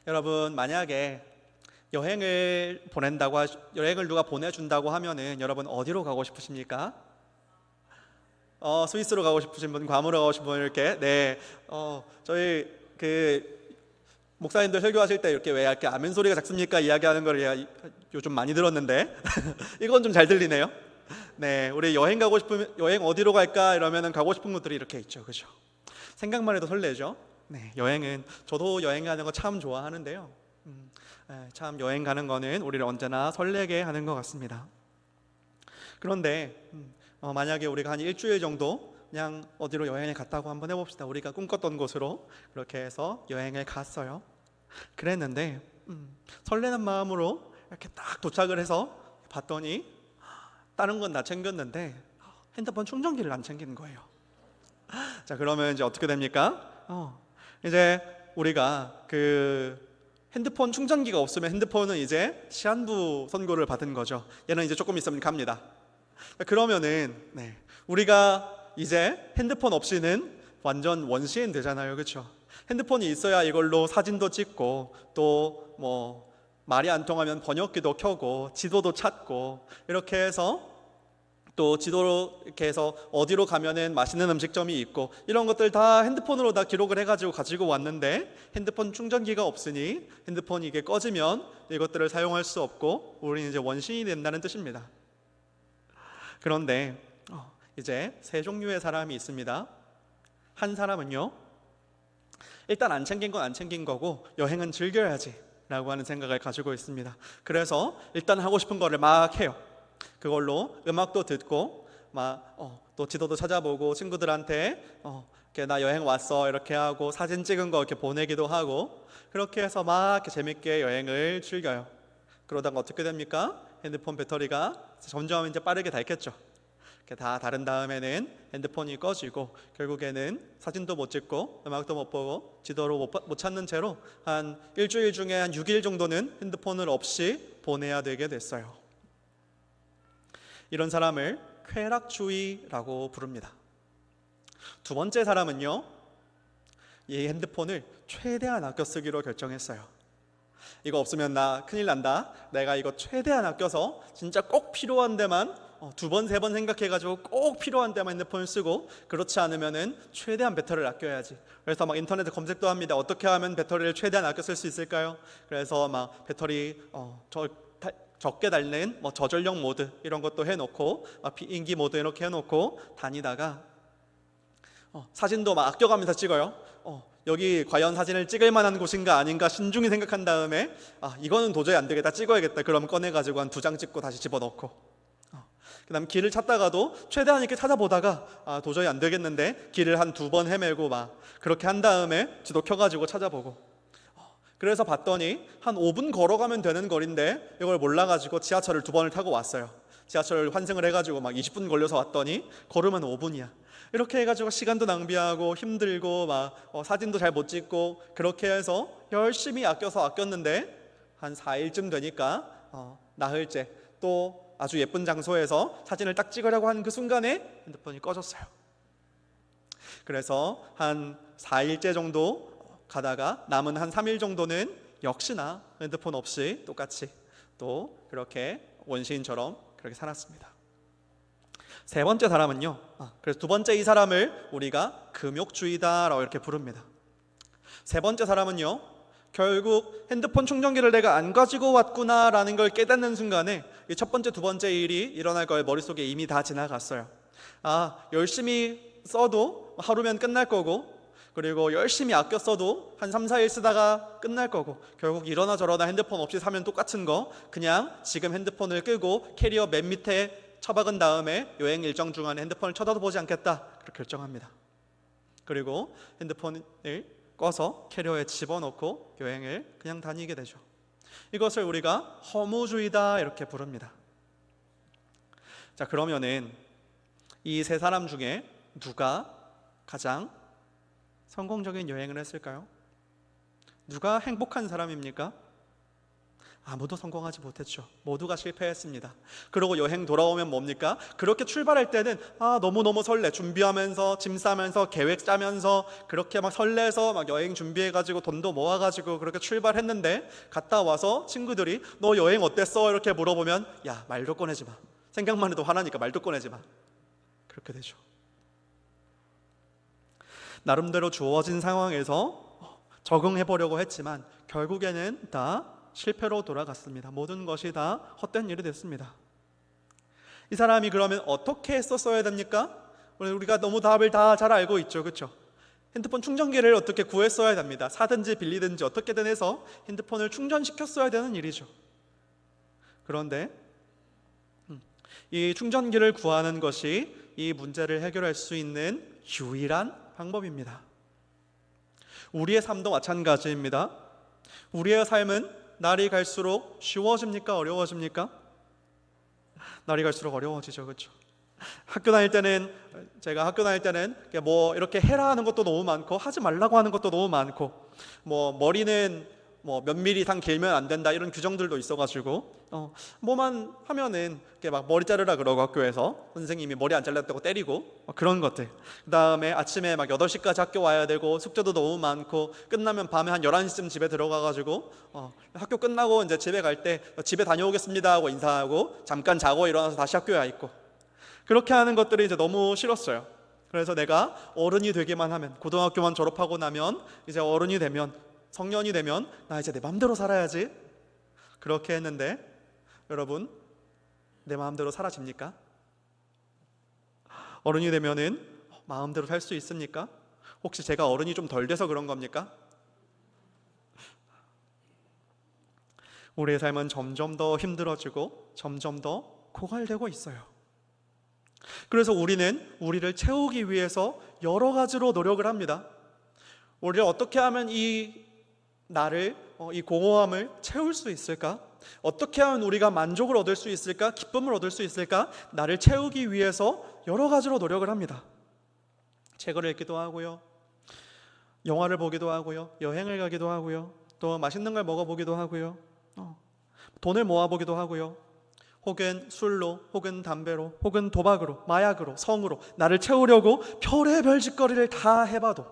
여러분, 만약에 여행을 누가 보내준다고 하면은 여러분 어디로 가고 싶으십니까? 스위스로 가고 싶으신 분, 괌으로 가고 싶은 분 이렇게. 네. 저희 목사님들 설교하실 때 이렇게 왜 이렇게 아멘 소리가 작습니까? 이야기하는 걸 요즘 많이 들었는데 이건 좀 잘 들리네요. 네, 우리 여행 어디로 갈까 이러면은 가고 싶은 곳들이 이렇게 있죠, 그죠? 생각만 해도 설레죠. 네, 저도 여행 가는 거 참 좋아하는데요. 참 여행 가는 거는 우리를 언제나 설레게 하는 것 같습니다. 그런데 만약에 우리가 한 일주일 정도 그냥 어디로 여행을 갔다고 한번 해봅시다. 우리가 꿈꿨던 곳으로 그렇게 해서 여행을 갔어요. 그랬는데 설레는 마음으로 이렇게 딱 도착을 해서 봤더니 다른 건 다 챙겼는데 핸드폰 충전기를 안 챙긴 거예요. 자, 그러면 이제 어떻게 됩니까? 이제 우리가 핸드폰 충전기가 없으면 핸드폰은 이제 시한부 선고를 받은 거죠. 얘는 이제 조금 있으면 갑니다. 그러면은 우리가 이제 핸드폰 없이는 완전 원시인 되잖아요, 그렇죠? 핸드폰이 있어야 이걸로 사진도 찍고 또 뭐 말이 안 통하면 번역기도 켜고 지도도 찾고 이렇게 해서 또 지도로 이렇게 해서 어디로 가면은 맛있는 음식점이 있고 이런 것들 다 핸드폰으로 다 기록을 해가지고 가지고 왔는데 핸드폰 충전기가 없으니 핸드폰이 이게 꺼지면 이것들을 사용할 수 없고 우리는 이제 원시인이 된다는 뜻입니다. 그런데 이제 세 종류의 사람이 있습니다. 한 사람은요, 일단 안 챙긴 건 안 챙긴 거고 여행은 즐겨야지 라고 하는 생각을 가지고 있습니다. 그래서 일단 하고 싶은 거를 막 해요. 그걸로 음악도 듣고 또 지도도 찾아보고 친구들한테 이렇게 나 여행 왔어 이렇게 하고 사진 찍은 거 이렇게 보내기도 하고 그렇게 해서 막 이렇게 재밌게 여행을 즐겨요. 그러다가 어떻게 됩니까? 핸드폰 배터리가 점점 이제 빠르게 닳겠죠. 다 다른 다음에는 핸드폰이 꺼지고 결국에는 사진도 못 찍고 음악도 못 보고 지도로 못 찾는 채로 한 일주일 중에 한 6일 정도는 핸드폰을 없이 보내야 되게 됐어요. 이런 사람을 쾌락주의라고 부릅니다. 두 번째 사람은요, 이 핸드폰을 최대한 아껴 쓰기로 결정했어요. 이거 없으면 나 큰일 난다. 내가 이거 최대한 아껴서 진짜 꼭 필요한 데만 두 번, 세 번 생각해가지고 꼭 필요한 데만 핸드폰을 쓰고 그렇지 않으면은 최대한 배터리를 아껴야지. 그래서 막 인터넷에 검색도 합니다. 어떻게 하면 배터리를 최대한 아껴 쓸 수 있을까요? 그래서 막 배터리 적게 닳는 저전력 모드 이런 것도 해놓고 비인기 모드 이렇게 해놓고 다니다가 사진도 막 아껴가면서 찍어요. 여기 과연 사진을 찍을 만한 곳인가 아닌가 신중히 생각한 다음에 이거는 도저히 안 되겠다, 찍어야겠다. 그럼 꺼내가지고 한 2장 찍고 다시 집어넣고 그 다음 길을 찾다가도 최대한 이렇게 찾아보다가 도저히 안 되겠는데 길을 한 2번 헤매고 막 그렇게 한 다음에 지도 켜가지고 찾아보고 그래서 봤더니 한 5분 걸어가면 되는 거리인데 이걸 몰라가지고 지하철을 2번을 타고 왔어요. 지하철 환승을 해가지고 막 20분 걸려서 왔더니 걸으면 5분이야. 이렇게 해가지고 시간도 낭비하고 힘들고 사진도 잘 못 찍고 그렇게 해서 열심히 아꼈는데 한 4일쯤 되니까 나흘째 또 아주 예쁜 장소에서 사진을 딱 찍으려고 하는 그 순간에 핸드폰이 꺼졌어요. 그래서 한 4일째 정도 가다가 남은 한 3일 정도는 역시나 핸드폰 없이 똑같이 또 그렇게 원시인처럼 그렇게 살았습니다. 세 번째 사람은요, 그래서 두 번째 이 사람을 우리가 금욕주의다라고 이렇게 부릅니다. 세 번째 사람은요, 결국 핸드폰 충전기를 내가 안 가지고 왔구나라는 걸 깨닫는 순간에 이 첫 번째, 두 번째 일이 일어날 거예요. 머릿속에 이미 다 지나갔어요. 열심히 써도 하루면 끝날 거고 그리고 열심히 아껴 써도 한 3, 4일 쓰다가 끝날 거고 결국 이러나 저러나 핸드폰 없이 사면 똑같은 거 그냥 지금 핸드폰을 끄고 캐리어 맨 밑에 처박은 다음에 여행 일정 중간에 핸드폰을 쳐다보지 않겠다 그렇게 결정합니다. 그리고 핸드폰을 꺼서 캐리어에 집어넣고 여행을 그냥 다니게 되죠. 이것을 우리가 허무주의다 이렇게 부릅니다. 자, 그러면은 이 세 사람 중에 누가 가장 성공적인 여행을 했을까요? 누가 행복한 사람입니까? 아무도 성공하지 못했죠. 모두가 실패했습니다. 그리고 여행 돌아오면 뭡니까? 그렇게 출발할 때는 너무너무 설레. 준비하면서 짐 싸면서 계획 짜면서 그렇게 막 설레서 막 여행 준비해가지고 돈도 모아가지고 그렇게 출발했는데, 갔다 와서 친구들이 너 여행 어땠어? 이렇게 물어보면 야, 말도 꺼내지 마. 생각만 해도 화나니까 말도 꺼내지 마. 그렇게 되죠. 나름대로 주어진 상황에서 적응해 보려고 했지만 결국에는 다 실패로 돌아갔습니다. 모든 것이 다 헛된 일이 됐습니다. 이 사람이 그러면 어떻게 했었어야 됩니까? 우리가 너무 답을 다 잘 알고 있죠, 그렇죠? 핸드폰 충전기를 어떻게 구했어야 됩니다. 사든지 빌리든지 어떻게든 해서 핸드폰을 충전시켰어야 되는 일이죠. 그런데 이 충전기를 구하는 것이 이 문제를 해결할 수 있는 유일한 방법입니다. 우리의 삶도 마찬가지입니다. 우리의 삶은 날이 갈수록 쉬워집니까? 어려워집니까? 날이 갈수록 어려워지죠, 그렇죠? 제가 학교 다닐 때는 뭐 이렇게 해라 하는 것도 너무 많고 하지 말라고 하는 것도 너무 많고, 뭐 머리는 뭐 몇 미리 이상 길면 안 된다 이런 규정들도 있어가지고 뭐만 하면은 이렇게 막 머리 자르라 그러고 학교에서 선생님이 머리 안 잘랐다고 때리고 그런 것들. 그 다음에 아침에 막 8시까지 학교 와야 되고 숙제도 너무 많고 끝나면 밤에 한 11시쯤 집에 들어가가지고 학교 끝나고 이제 집에 갈 때 집에 다녀오겠습니다 하고 인사하고 잠깐 자고 일어나서 다시 학교에 와 있고, 그렇게 하는 것들이 이제 너무 싫었어요. 그래서 내가 어른이 되기만 하면, 고등학교만 졸업하고 나면 이제 어른이 되면, 성년이 되면 나 이제 내 마음대로 살아야지, 그렇게 했는데 여러분, 내 마음대로 사라집니까? 어른이 되면은 마음대로 살 수 있습니까? 혹시 제가 어른이 좀 덜 돼서 그런 겁니까? 우리의 삶은 점점 더 힘들어지고 점점 더 고갈되고 있어요. 그래서 우리는 우리를 채우기 위해서 여러 가지로 노력을 합니다. 우리를 어떻게 하면 이 공허함을 채울 수 있을까? 어떻게 하면 우리가 만족을 얻을 수 있을까? 기쁨을 얻을 수 있을까? 나를 채우기 위해서 여러 가지로 노력을 합니다. 책을 읽기도 하고요, 영화를 보기도 하고요, 여행을 가기도 하고요, 또 맛있는 걸 먹어보기도 하고요, 돈을 모아보기도 하고요, 혹은 술로, 혹은 담배로, 혹은 도박으로, 마약으로, 성으로 나를 채우려고 별의별 짓거리를 다 해봐도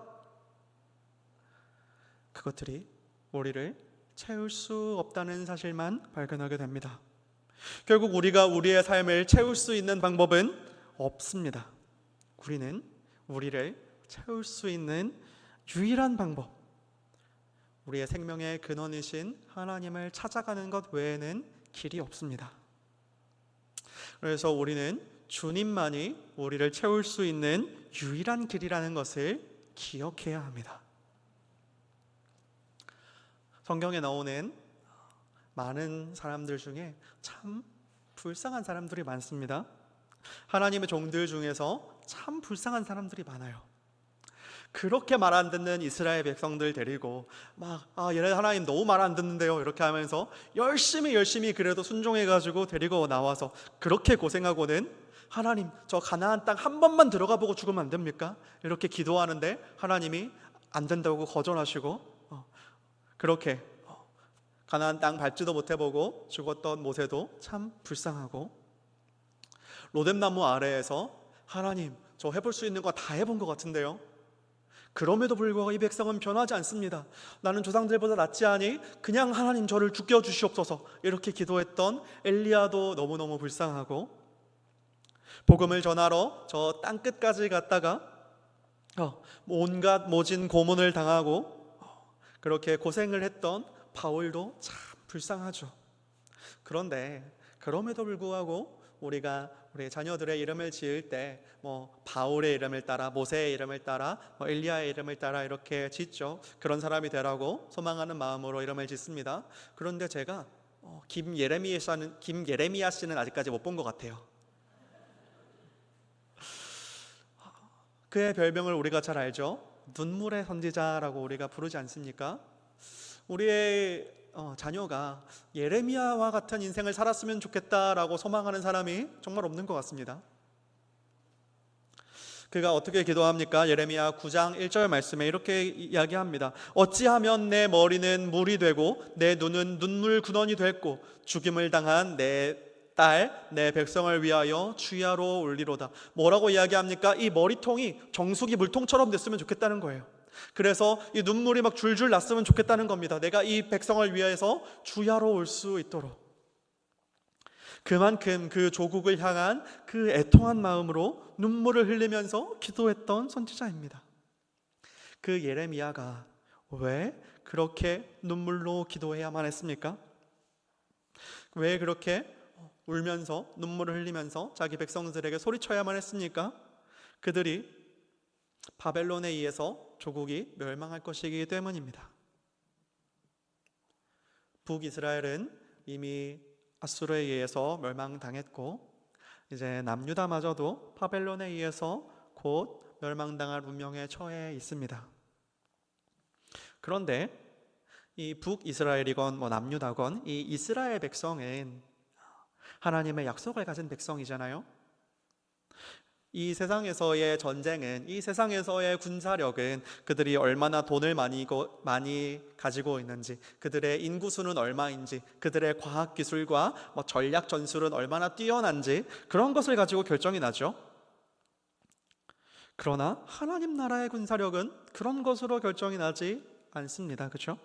그것들이 우리를 채울 수 없다는 사실만 발견하게 됩니다. 결국 우리가 우리의 삶을 채울 수 있는 방법은 없습니다. 우리는 우리를 채울 수 있는 유일한 방법, 우리의 생명의 근원이신 하나님을 찾아가는 것 외에는 길이 없습니다. 그래서 우리는 주님만이 우리를 채울 수 있는 유일한 길이라는 것을 기억해야 합니다. 성경에 나오는 많은 사람들 중에 참 불쌍한 사람들이 많습니다. 하나님의 종들 중에서 참 불쌍한 사람들이 많아요. 그렇게 말 안 듣는 이스라엘 백성들 데리고 얘네 하나님 너무 말 안 듣는데요 이렇게 하면서 열심히 그래도 순종해가지고 데리고 나와서 그렇게 고생하고는, 하나님 저 가나안 땅 한 번만 들어가 보고 죽으면 안 됩니까? 이렇게 기도하는데 하나님이 안 된다고 거절하시고, 그렇게 가나안 땅 밟지도 못해보고 죽었던 모세도 참 불쌍하고, 로뎀나무 아래에서 하나님 저 해볼 수 있는 거 다 해본 것 같은데요, 그럼에도 불구하고 이 백성은 변하지 않습니다. 나는 조상들보다 낫지 않니? 그냥 하나님 저를 죽여주시옵소서, 이렇게 기도했던 엘리야도 너무너무 불쌍하고, 복음을 전하러 저 땅끝까지 갔다가 온갖 모진 고문을 당하고 그렇게 고생을 했던 바울도 참 불쌍하죠. 그런데 그럼에도 불구하고 우리가 우리 자녀들의 이름을 지을 때 바울의 이름을 따라, 모세의 이름을 따라, 엘리야의 이름을 따라 이렇게 짓죠. 그런 사람이 되라고 소망하는 마음으로 이름을 짓습니다. 그런데 제가 김예레미야 씨는 아직까지 못 본 것 같아요. 그의 별명을 우리가 잘 알죠. 눈물의 선지자라고 우리가 부르지 않습니까? 우리의 자녀가 예레미야와 같은 인생을 살았으면 좋겠다라고 소망하는 사람이 정말 없는 것 같습니다. 그가 어떻게 기도합니까? 예레미야 9장 1절 말씀에 이렇게 이야기합니다. 어찌하면 내 머리는 물이 되고 내 눈은 눈물 근원이 됐고 죽임을 당한 내 딸, 내 백성을 위하여 주야로 올리로다. 뭐라고 이야기합니까? 이 머리통이 정수기 물통처럼 됐으면 좋겠다는 거예요. 그래서 이 눈물이 막 줄줄 났으면 좋겠다는 겁니다. 내가 이 백성을 위해서 주야로 올 수 있도록. 그만큼 그 조국을 향한 그 애통한 마음으로 눈물을 흘리면서 기도했던 선지자입니다. 그 예레미야가 왜 그렇게 눈물로 기도해야만 했습니까? 왜 그렇게 울면서 눈물을 흘리면서 자기 백성들에게 소리쳐야만 했습니까? 그들이 바벨론에 의해서 조국이 멸망할 것이기 때문입니다. 북이스라엘은 이미 아수르에 의해서 멸망당했고 이제 남유다마저도 바벨론에 의해서 곧 멸망당할 운명에 처해 있습니다. 그런데 이 북이스라엘이건 남유다건 이 이스라엘 백성은 하나님의 약속을 가진 백성이잖아요. 이 세상에서의 전쟁은, 이 세상에서의 군사력은 그들이 얼마나 돈을 많이 가지고 있는지, 그들의 인구수는 얼마인지, 그들의 과학기술과 전략 전술은 얼마나 뛰어난지 그런 것을 가지고 결정이 나죠. 그러나 하나님 나라의 군사력은 그런 것으로 결정이 나지 않습니다. 그렇죠?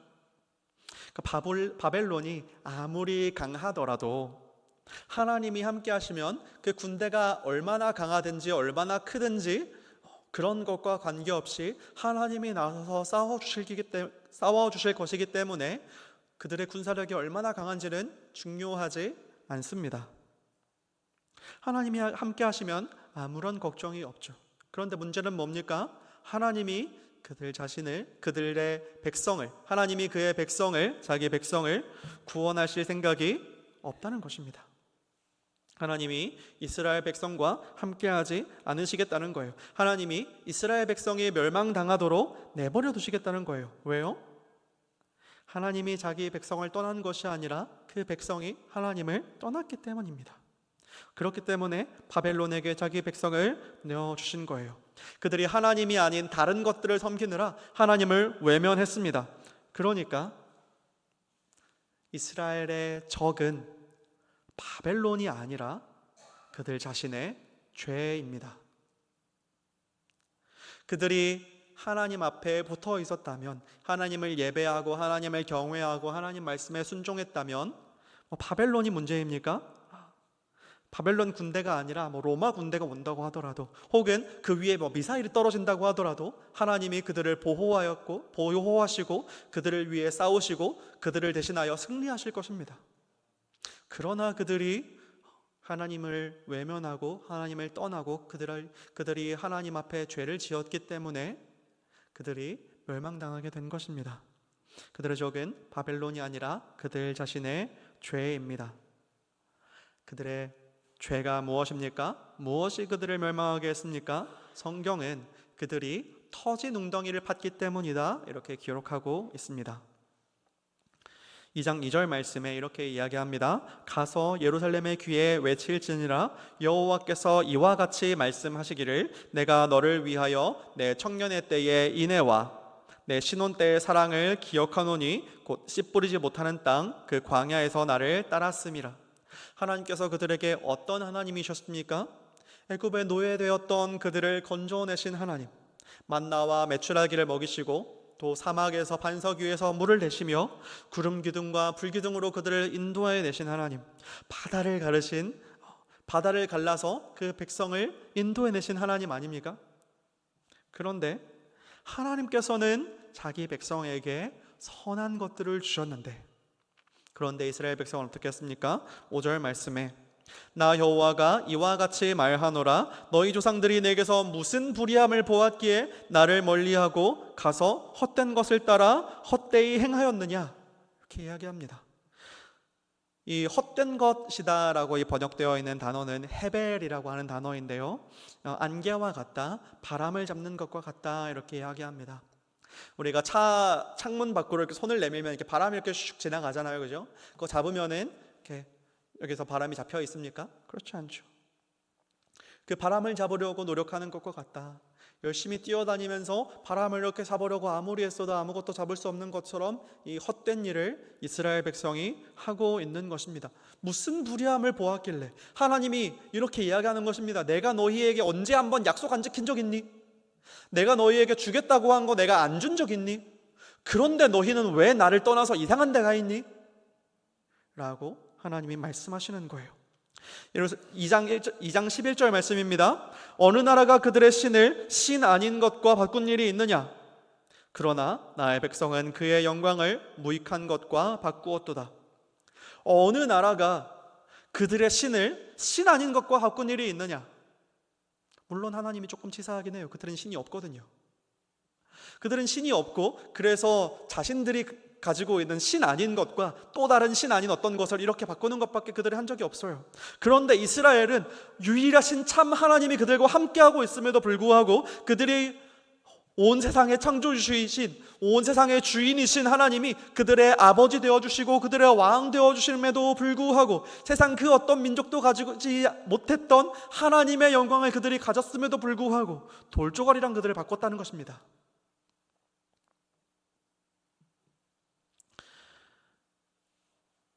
바벨론이 아무리 강하더라도 하나님이 함께 하시면 그 군대가 얼마나 강하든지 얼마나 크든지 그런 것과 관계없이 하나님이 나서서 싸워주실 것이기 때문에 그들의 군사력이 얼마나 강한지는 중요하지 않습니다. 하나님이 함께 하시면 아무런 걱정이 없죠. 그런데 문제는 뭡니까? 하나님이 그들의 백성을, 하나님이 그의 백성을, 자기 백성을 구원하실 생각이 없다는 것입니다. 하나님이 이스라엘 백성과 함께하지 않으시겠다는 거예요. 하나님이 이스라엘 백성이 멸망당하도록 내버려 두시겠다는 거예요. 왜요? 하나님이 자기 백성을 떠난 것이 아니라 그 백성이 하나님을 떠났기 때문입니다. 그렇기 때문에 바벨론에게 자기 백성을 내어주신 거예요. 그들이 하나님이 아닌 다른 것들을 섬기느라 하나님을 외면했습니다. 그러니까 이스라엘의 적은 바벨론이 아니라 그들 자신의 죄입니다. 그들이 하나님 앞에 붙어 있었다면, 하나님을 예배하고 하나님을 경외하고 하나님 말씀에 순종했다면 바벨론이 문제입니까? 바벨론 군대가 아니라 로마 군대가 온다고 하더라도, 혹은 그 위에 미사일이 떨어진다고 하더라도 하나님이 그들을 보호하시고 그들을 위해 싸우시고 그들을 대신하여 승리하실 것입니다. 그러나 그들이 하나님을 외면하고 하나님을 떠나고 그들이 하나님 앞에 죄를 지었기 때문에 그들이 멸망당하게 된 것입니다. 그들의 적은 바벨론이 아니라 그들 자신의 죄입니다. 그들의 죄가 무엇입니까? 무엇이 그들을 멸망하게 했습니까? 성경은 그들이 터진 웅덩이를 팠기 때문이다 이렇게 기록하고 있습니다. 2장 2절 말씀에 이렇게 이야기합니다. 가서 예루살렘의 귀에 외칠지니라 여호와께서 이와 같이 말씀하시기를 내가 너를 위하여 내 청년의 때의 인애와 내 신혼 때의 사랑을 기억하노니 곧 씨 뿌리지 못하는 땅 그 광야에서 나를 따랐음이라. 하나님께서 그들에게 어떤 하나님이셨습니까? 애굽의 노예되었던 그들을 건져내신 하나님, 만나와 메추라기를 먹이시고 또 사막에서 반석 위에서 물을 내시며 구름 기둥과 불 기둥으로 그들을 인도해 내신 하나님, 바다를 갈라서 그 백성을 인도해 내신 하나님 아닙니까? 그런데 하나님께서는 자기 백성에게 선한 것들을 주셨는데, 그런데 이스라엘 백성은 어떻게 했습니까? 5절 말씀에 나 여호와가 이와 같이 말하노라 너희 조상들이 내게서 무슨 불의함을 보았기에 나를 멀리하고 가서 헛된 것을 따라 헛되이 행하였느냐 이렇게 이야기합니다. 이 헛된 것이다 라고 번역되어 있는 단어는 헤벨이라고 하는 단어인데요, 안개와 같다, 바람을 잡는 것과 같다 이렇게 이야기합니다. 우리가 차 창문 밖으로 이렇게 손을 내밀면 이렇게 바람이 이렇게 슉 지나가잖아요, 그죠? 그거 잡으면은 이렇게 여기서 바람이 잡혀 있습니까? 그렇지 않죠. 그 바람을 잡으려고 노력하는 것과 같다. 열심히 뛰어다니면서 바람을 이렇게 잡으려고 아무리 애써도 아무것도 잡을 수 없는 것처럼 이 헛된 일을 이스라엘 백성이 하고 있는 것입니다. 무슨 불의함을 보았길래 하나님이 이렇게 이야기하는 것입니다. 내가 너희에게 언제 한번 약속 안 지킨 적 있니? 내가 너희에게 주겠다고 한 거 내가 안 준 적 있니? 그런데 너희는 왜 나를 떠나서 이상한 데 가 있니? 라고 하나님이 말씀하시는 거예요. 이래서 2장 11절 말씀입니다. 어느 나라가 그들의 신을 신 아닌 것과 바꾼 일이 있느냐? 그러나 나의 백성은 그의 영광을 무익한 것과 바꾸었도다. 어느 나라가 그들의 신을 신 아닌 것과 바꾼 일이 있느냐? 물론 하나님이 조금 치사하긴 해요. 그들은 신이 없거든요. 그들은 신이 없고 그래서 자신들이 가지고 있는 신 아닌 것과 또 다른 신 아닌 어떤 것을 이렇게 바꾸는 것밖에 그들이 한 적이 없어요. 그런데 이스라엘은 유일하신 참 하나님이 그들과 함께하고 있음에도 불구하고 그들이 온 세상의 창조주이신 온 세상의 주인이신 하나님이 그들의 아버지 되어주시고 그들의 왕 되어주심에도 불구하고 세상 그 어떤 민족도 가지지 못했던 하나님의 영광을 그들이 가졌음에도 불구하고 돌조각이랑 그들을 바꿨다는 것입니다.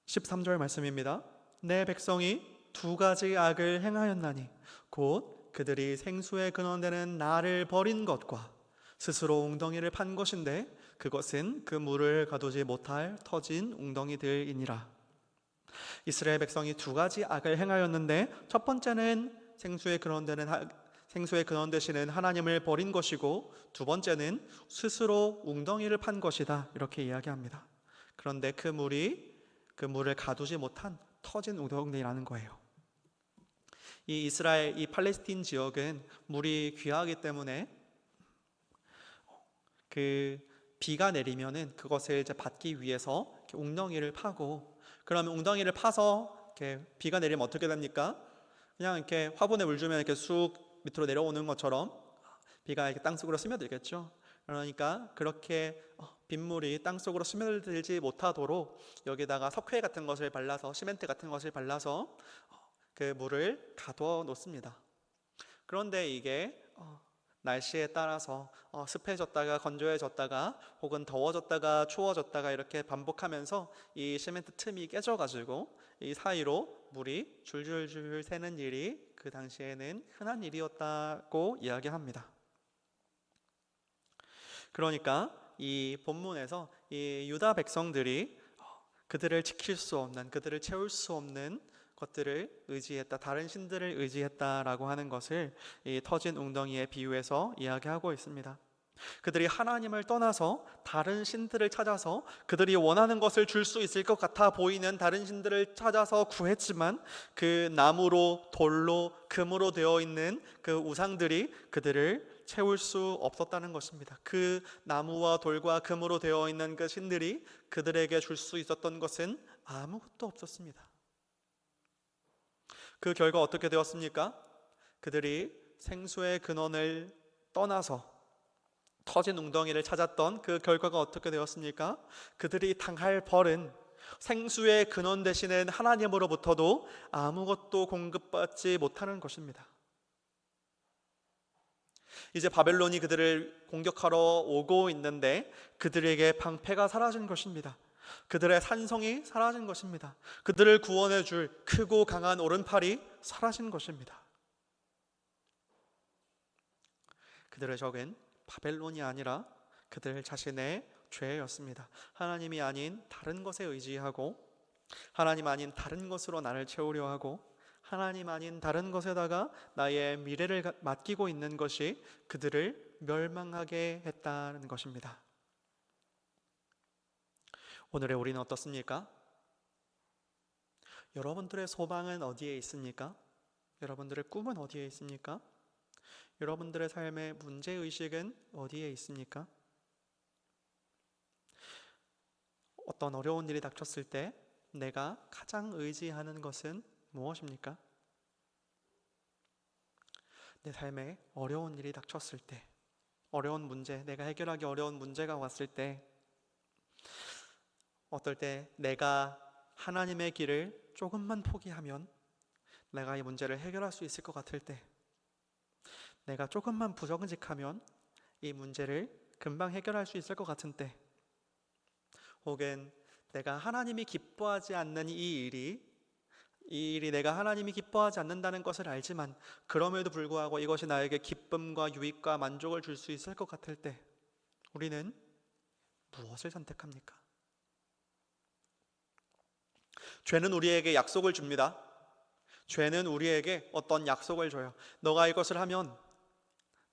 13절 말씀입니다. 내 백성이 두 가지 악을 행하였나니 곧 그들이 생수의 근원되는 나를 버린 것과 스스로 웅덩이를 판 것인데 그것은 그 물을 가두지 못할 터진 웅덩이들이니라. 이스라엘 백성이 두 가지 악을 행하였는데 첫 번째는 생수의 근원 되시는 하나님을 버린 것이고 두 번째는 스스로 웅덩이를 판 것이다. 이렇게 이야기합니다. 그런데 그 물을 가두지 못한 터진 웅덩이라는 거예요. 이 이스라엘, 이 팔레스틴 지역은 물이 귀하기 때문에 그 비가 내리면은 그것을 이제 받기 위해서 이렇게 웅덩이를 파고, 그러면 웅덩이를 파서 이렇게 비가 내리면 어떻게 됩니까? 그냥 이렇게 화분에 물 주면 이렇게 쑥 밑으로 내려오는 것처럼 비가 이렇게 땅속으로 스며들겠죠. 그러니까 그렇게 빗물이 땅속으로 스며들지 못하도록 여기다가 석회 같은 것을 발라서, 시멘트 같은 것을 발라서 그 물을 가둬 놓습니다. 그런데 이게 날씨에 따라서 습해졌다가 건조해졌다가 혹은 더워졌다가 추워졌다가 이렇게 반복하면서 이 시멘트 틈이 깨져가지고 이 사이로 물이 줄줄줄 새는 일이 그 당시에는 흔한 일이었다고 이야기합니다. 그러니까 이 본문에서 이 유다 백성들이 그들을 지킬 수 없는, 그들을 채울 수 없는 것들을 의지했다, 다른 신들을 의지했다라고 하는 것을 이 터진 웅덩이에 비유해서 이야기하고 있습니다. 그들이 하나님을 떠나서 다른 신들을 찾아서 그들이 원하는 것을 줄 수 있을 것 같아 보이는 다른 신들을 찾아서 구했지만 그 나무로, 돌로, 금으로 되어 있는 그 우상들이 그들을 채울 수 없었다는 것입니다. 그 나무와 돌과 금으로 되어 있는 그 신들이 그들에게 줄 수 있었던 것은 아무것도 없었습니다. 그 결과 어떻게 되었습니까? 그들이 생수의 근원을 떠나서 터진 웅덩이를 찾았던 그 결과가 어떻게 되었습니까? 그들이 당할 벌은 생수의 근원 되시는 하나님으로부터도 아무것도 공급받지 못하는 것입니다. 이제 바벨론이 그들을 공격하러 오고 있는데 그들에게 방패가 사라진 것입니다. 그들의 산성이 사라진 것입니다. 그들을 구원해 줄 크고 강한 오른팔이 사라진 것입니다. 그들의 적은 바벨론이 아니라 그들 자신의 죄였습니다. 하나님이 아닌 다른 것에 의지하고 하나님 아닌 다른 것으로 나를 채우려 하고 하나님 아닌 다른 것에다가 나의 미래를 맡기고 있는 것이 그들을 멸망하게 했다는 것입니다. 오늘의 우리는 어떻습니까? 여러분들의 소망은 어디에 있습니까? 여러분들의 꿈은 어디에 있습니까? 여러분들의 삶의 문제의식은 어디에 있습니까? 어떤 어려운 일이 닥쳤을 때 내가 가장 의지하는 것은 무엇입니까? 내 삶에 어려운 일이 닥쳤을 때, 어려운 문제, 내가 해결하기 어려운 문제가 왔을 때, 어떨 때 내가 하나님의 길을 조금만 포기하면 내가 이 문제를 해결할 수 있을 것 같을 때, 내가 조금만 부정직하면 이 문제를 금방 해결할 수 있을 것 같은 때, 혹은 내가 하나님이 기뻐하지 않는 이 일이 내가 하나님이 기뻐하지 않는다는 것을 알지만 그럼에도 불구하고 이것이 나에게 기쁨과 유익과 만족을 줄 수 있을 것 같을 때, 우리는 무엇을 선택합니까? 죄는 우리에게 약속을 줍니다. 죄는 우리에게 어떤 약속을 줘요. 너가 이것을 하면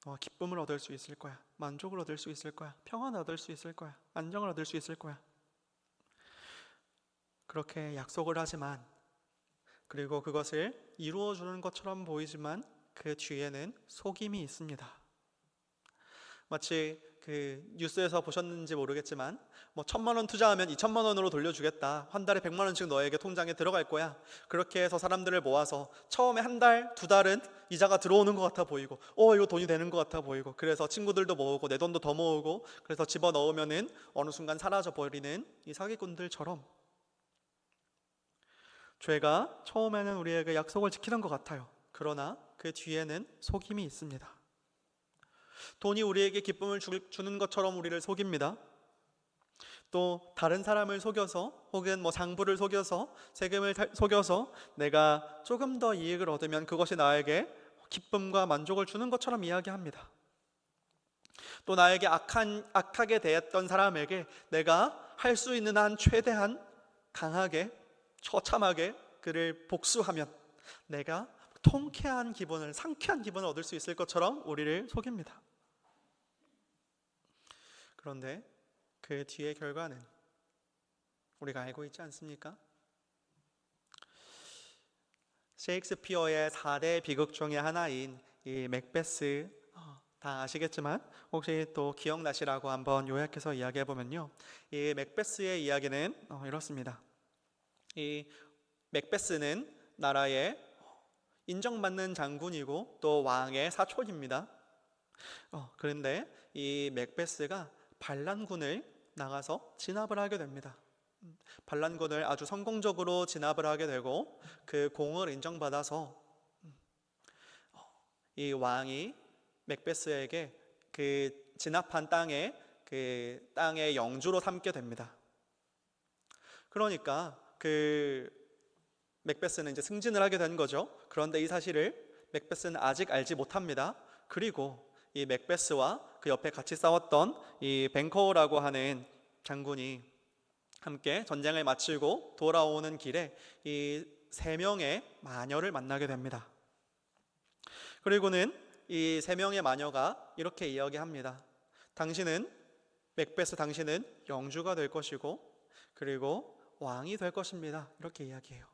너가 기쁨을 얻을 수 있을 거야, 만족을 얻을 수 있을 거야, 평안을 얻을 수 있을 거야, 안정을 얻을 수 있을 거야. 그렇게 약속을 하지만, 그리고 그것을 이루어주는 것처럼 보이지만 그 뒤에는 속임이 있습니다. 마치 그 뉴스에서 보셨는지 모르겠지만 1,000만 원 투자하면 2,000만 원으로 돌려주겠다, 한 달에 100만 원씩 너에게 통장에 들어갈 거야. 그렇게 해서 사람들을 모아서 처음에 한 달, 두 달은 이자가 들어오는 것 같아 보이고 이거 돈이 되는 것 같아 보이고, 그래서 친구들도 모으고 내 돈도 더 모으고, 그래서 집어넣으면은 어느 순간 사라져버리는 이 사기꾼들처럼, 죄가 처음에는 우리에게 약속을 지키는 것 같아요. 그러나 그 뒤에는 속임이 있습니다. 돈이 우리에게 기쁨을 주는 것처럼 우리를 속입니다. 또 다른 사람을 속여서, 혹은 장부를 속여서, 세금을 속여서 내가 조금 더 이익을 얻으면 그것이 나에게 기쁨과 만족을 주는 것처럼 이야기합니다. 또 나에게 악하게 대했던 사람에게 내가 할 수 있는 한 최대한 강하게, 처참하게 그를 복수하면 내가 통쾌한 기분을, 상쾌한 기분을 얻을 수 있을 것처럼 우리를 속입니다. 그런데 그 뒤의 결과는 우리가 알고 있지 않습니까? 셰익스피어의 4대 비극 중에 하나인 이 맥베스, 다 아시겠지만 혹시 또 기억나시라고 한번 요약해서 이야기해보면요, 이 맥베스의 이야기는 이렇습니다. 이 맥베스는 나라의 인정받는 장군이고 또 왕의 사촌입니다. 그런데 이 맥베스가 반란군을 나가서 진압을 하게 됩니다. 반란군을 아주 성공적으로 진압을 하게 되고 그 공을 인정받아서 이 왕이 맥베스에게 그 진압한 그 땅의 영주로 삼게 됩니다. 그러니까 그 맥베스는 이제 승진을 하게 된 거죠. 그런데 이 사실을 맥베스는 아직 알지 못합니다. 그리고 이 맥베스와 그 옆에 같이 싸웠던 이 뱅커라고 하는 장군이 함께 전쟁을 마치고 돌아오는 길에 이 3명의 마녀를 만나게 됩니다. 그리고는 이 3명의 마녀가 이렇게 이야기합니다. 맥베스 당신은 영주가 될 것이고 그리고 왕이 될 것입니다. 이렇게 이야기해요.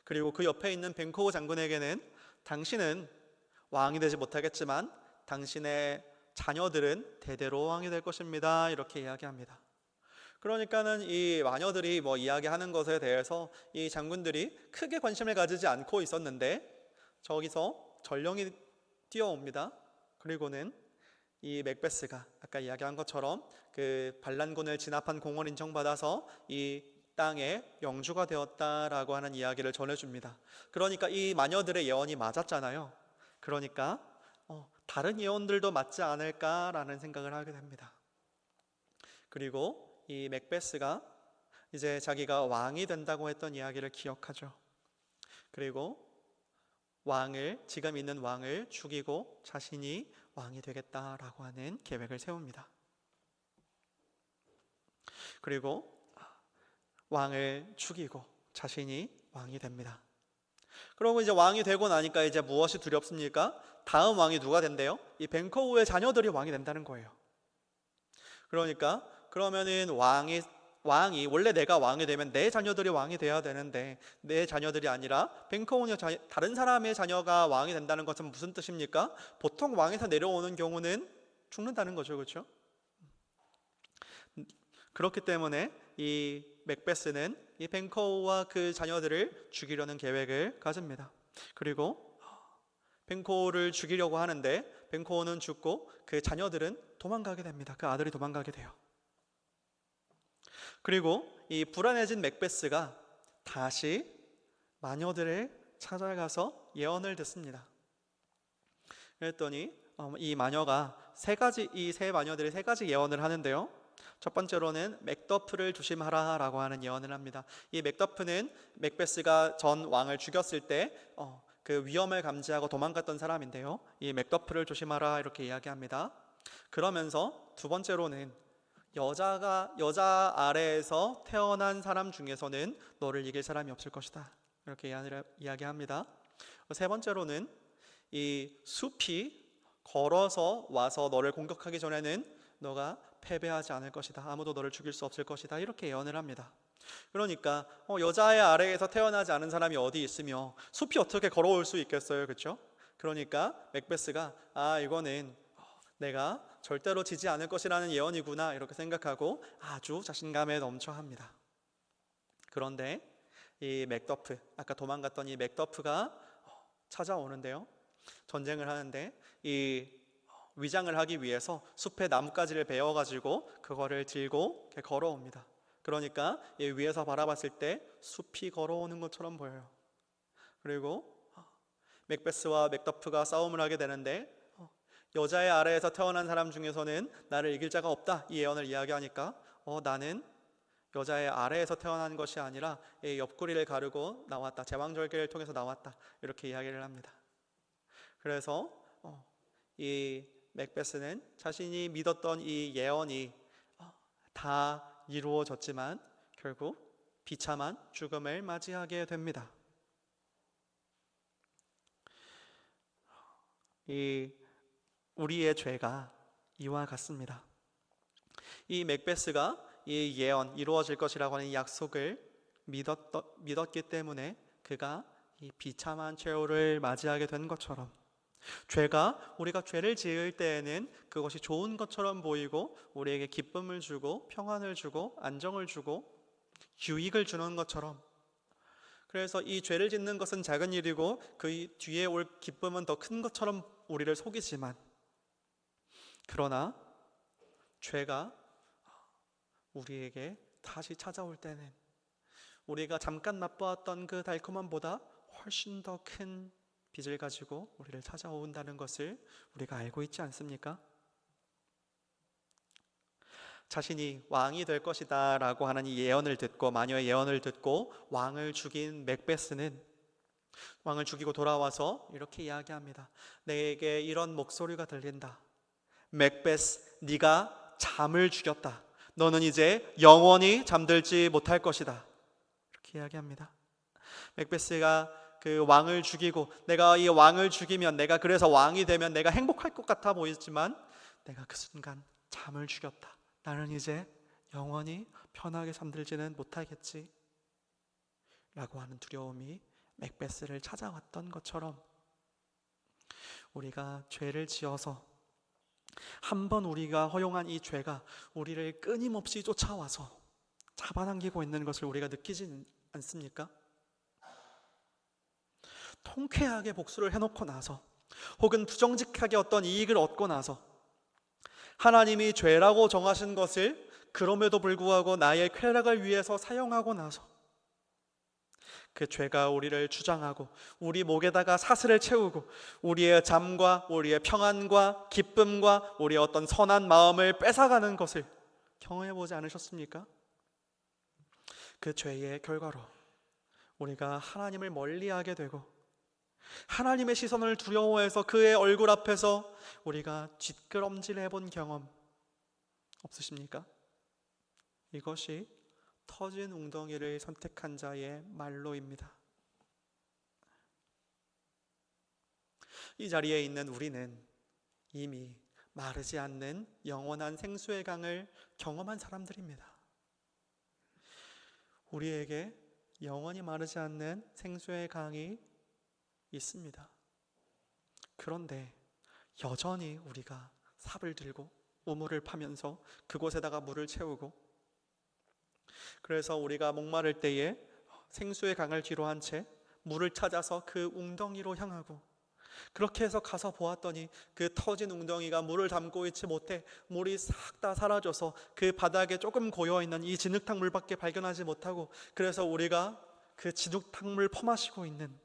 그리고 그 옆에 있는 뱅코우 장군에게는 당신은 왕이 되지 못하겠지만 당신의 자녀들은 대대로 왕이 될 것입니다. 이렇게 이야기합니다. 그러니까는 이 마녀들이 이야기하는 것에 대해서 이 장군들이 크게 관심을 가지지 않고 있었는데 저기서 전령이 뛰어옵니다. 그리고는 이 맥베스가 아까 이야기한 것처럼 그 반란군을 진압한 공을 인정받아서 이 땅의 영주가 되었다라고 하는 이야기를 전해줍니다. 그러니까 이 마녀들의 예언이 맞았잖아요. 그러니까 다른 예언들도 맞지 않을까라는 생각을 하게 됩니다. 그리고 이 맥베스가 이제 자기가 왕이 된다고 했던 이야기를 기억하죠. 그리고 지금 있는 왕을 죽이고 자신이 왕이 되겠다라고 하는 계획을 세웁니다. 그리고 왕을 죽이고 자신이 왕이 됩니다. 그러고 이제 왕이 되고 나니까 이제 무엇이 두렵습니까? 다음 왕이 누가 된대요? 이 뱅커우의 자녀들이 왕이 된다는 거예요. 그러니까 그러면은 왕이 원래 내가 왕이 되면 내 자녀들이 왕이 돼야 되는데 내 자녀들이 아니라 뱅커우의 다른 사람의 자녀가 왕이 된다는 것은 무슨 뜻입니까? 보통 왕에서 내려오는 경우는 죽는다는 거죠, 그렇죠? 그렇기 때문에 이 맥베스는 이 뱅커우와 그 자녀들을 죽이려는 계획을 가집니다. 그리고 뱅커우를 죽이려고 하는데 뱅커우는 죽고 그 자녀들은 도망가게 됩니다. 그 아들이 도망가게 돼요. 그리고 이 불안해진 맥베스가 다시 마녀들을 찾아가서 예언을 듣습니다. 그랬더니 이 마녀가 이 세 마녀들이 세 가지 예언을 하는데요. 첫 번째로는 맥더프를 조심하라라고 하는 예언을 합니다. 이 맥더프는 맥베스가 전 왕을 죽였을 때 그 위험을 감지하고 도망갔던 사람인데요. 이 맥더프를 조심하라 이렇게 이야기합니다. 그러면서 두 번째로는 여자 아래에서 태어난 사람 중에서는 너를 이길 사람이 없을 것이다 이렇게 이야기합니다. 세 번째로는 이 숲이 걸어서 와서 너를 공격하기 전에는 너가 패배하지 않을 것이다. 아무도 너를 죽일 수 없을 것이다. 이렇게 예언을 합니다. 그러니까 여자의 아래에서 태어나지 않은 사람이 어디 있으며 숲이 어떻게 걸어올 수 있겠어요, 그렇죠? 그러니까 맥베스가 이거는 내가 절대로 지지 않을 것이라는 예언이구나 이렇게 생각하고 아주 자신감에 넘쳐 합니다. 그런데 이 맥더프, 아까 도망갔던 이 맥더프가 찾아오는데요. 전쟁을 하는데 이 위장을 하기 위해서 숲에 나뭇가지를 베어가지고 그거를 들고 이렇게 걸어옵니다. 그러니까 위에서 바라봤을 때 숲이 걸어오는 것처럼 보여요. 그리고 맥베스와 맥더프가 싸움을 하게 되는데 여자의 아래에서 태어난 사람 중에서는 나를 이길 자가 없다 이 예언을 이야기하니까 나는 여자의 아래에서 태어난 것이 아니라 옆구리를 가르고 나왔다, 제왕절개를 통해서 나왔다 이렇게 이야기를 합니다. 그래서 이 맥베스는 자신이 믿었던 이 예언이 다 이루어졌지만 결국 비참한 죽음을 맞이하게 됩니다. 우리의 죄가 이와 같습니다. 이 맥베스가 이 예언, 이루어질 것이라고 하는 이 약속을 믿었기 때문에 그가 이 비참한 최후를 맞이하게 된 것처럼, 우리가 죄를 지을 때에는 그것이 좋은 것처럼 보이고 우리에게 기쁨을 주고 평안을 주고 안정을 주고 유익을 주는 것처럼, 그래서 이 죄를 짓는 것은 작은 일이고 그 뒤에 올 기쁨은 더 큰 것처럼 우리를 속이지만, 그러나 죄가 우리에게 다시 찾아올 때는 우리가 잠깐 맛보았던 그 달콤함보다 훨씬 더 큰 빚을 가지고 우리를 찾아온다는 것을 우리가 알고 있지 않습니까? 자신이 왕이 될 것이다 라고 하는 이 예언을 듣고, 마녀의 예언을 듣고 왕을 죽인 맥베스는 왕을 죽이고 돌아와서 이렇게 이야기합니다. 내게 이런 목소리가 들린다. 맥베스, 네가 잠을 죽였다. 너는 이제 영원히 잠들지 못할 것이다. 이렇게 이야기합니다. 맥베스가 그 왕을 죽이고, 내가 이 왕을 죽이면, 내가 그래서 왕이 되면 내가 행복할 것 같아 보이지만 내가 그 순간 잠을 죽였다. 나는 이제 영원히 편하게 잠들지는 못하겠지 라고 하는 두려움이 맥베스를 찾아왔던 것처럼, 우리가 죄를 지어서 한번 우리가 허용한 이 죄가 우리를 끊임없이 쫓아와서 잡아당기고 있는 것을 우리가 느끼지 않습니까? 통쾌하게 복수를 해놓고 나서, 혹은 부정직하게 어떤 이익을 얻고 나서, 하나님이 죄라고 정하신 것을 그럼에도 불구하고 나의 쾌락을 위해서 사용하고 나서 그 죄가 우리를 주장하고 우리 목에다가 사슬을 채우고 우리의 잠과 우리의 평안과 기쁨과 우리의 어떤 선한 마음을 뺏어가는 것을 경험해 보지 않으셨습니까? 그 죄의 결과로 우리가 하나님을 멀리하게 되고 하나님의 시선을 두려워해서 그의 얼굴 앞에서 우리가 뒷걸음질 해본 경험 없으십니까? 이것이 터진 웅덩이를 선택한 자의 말로입니다. 이 자리에 있는 우리는 이미 마르지 않는 영원한 생수의 강을 경험한 사람들입니다. 우리에게 영원히 마르지 않는 생수의 강이 있습니다. 그런데 여전히 우리가 삽을 들고 우물을 파면서 그곳에다가 물을 채우고, 그래서 우리가 목마를 때에 생수의 강을 뒤로 한 채 물을 찾아서 그 웅덩이로 향하고, 그렇게 해서 가서 보았더니 그 터진 웅덩이가 물을 담고 있지 못해 물이 싹 다 사라져서 그 바닥에 조금 고여있는 이 진흙탕 물밖에 발견하지 못하고, 그래서 우리가 그 진흙탕 물 퍼마시고 있는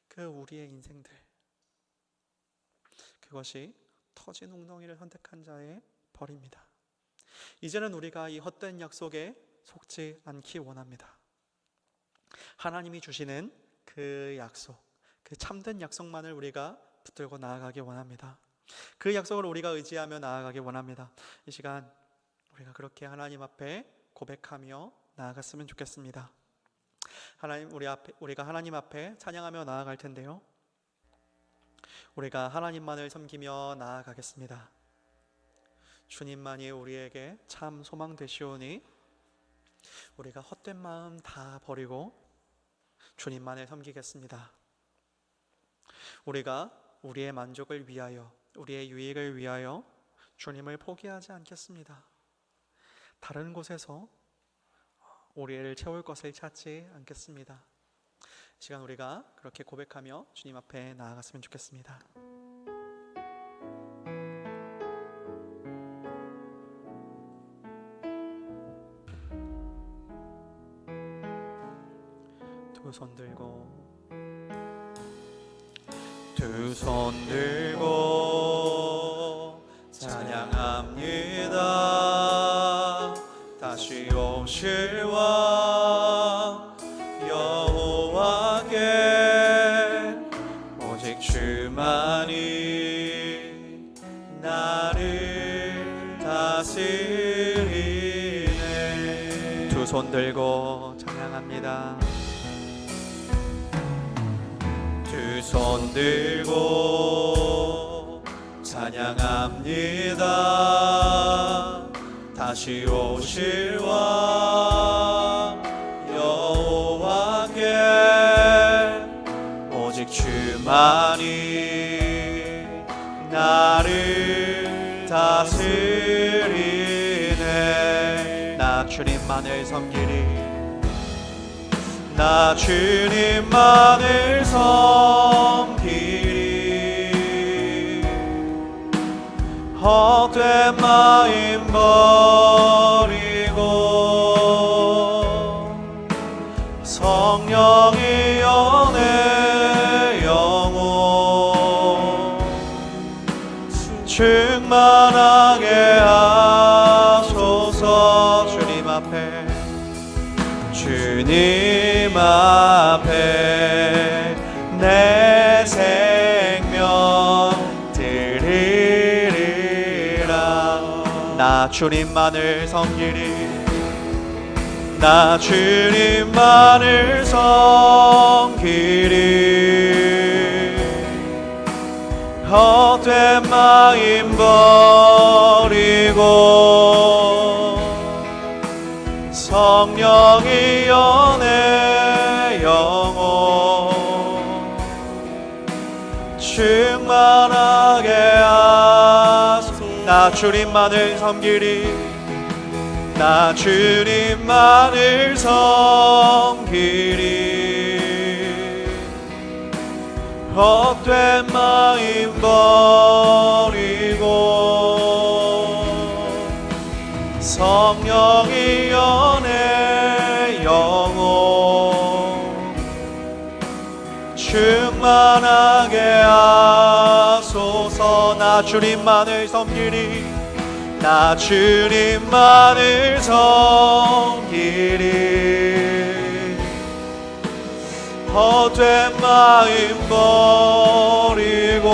그 우리의 인생들, 그 그것이 터진 웅덩이를 선택한 자의 벌입니다. 이제는 우리가 이 헛된 약속에 속지 않기 원합니다. 하나님이 주시는 그 약속, 그 참된 약속만을 우리가 붙들고 나아가기 원합니다. 그 약속을 우리가 의지하며 나아가기 원합니다. 이 시간 우리가 그렇게 하나님 앞에 고백하며 나아갔으면 좋겠습니다. 우리가 하나님 앞에 찬양하며 나아갈 텐데요, 우리가 하나님만을 섬기며 나아가겠습니다. 주님만이 우리에게 참 소망 되시오니 우리가 헛된 마음 다 버리고 주님만을 섬기겠습니다. 우리가 우리의 만족을 위하여, 우리의 유익을 위하여 주님을 포기하지 않겠습니다. 다른 곳에서 우리를 채울 것을 찾지 않겠습니다. 이 시간 우리가 그렇게 고백하며 주님 앞에 나아갔으면 좋겠습니다. 두 손 들고 찬양합니다. 다시 오실 왕 여호와께 오직 주만이 나를 다스리네. 두 손 들고 찬양합니다. 두 손 들고 찬양합니다. 다시 오실 왕 여호와께 오직 주만이 나를 다스리네. 나 주님만을 섬기리. 나 주님만을 섬기리. 헛된 마음 버리고 성령이여 내 영혼 충만하게 하소서. 주님 앞에 내 생명 드리리라. 나 주님만을 섬기리. 나 주님만을 섬기리. 헛된 마음 버리고 성령이여 내 영혼 충만하게 하소서. 나 주님만을 섬기리. 나 주님만을 섬기리. 헛된 마음 버리고 성령이여 내 영혼 충만하게 하소서. 나 주님만을 섬기리. 나 주님만을 섬기리. 헛된 마음 버리고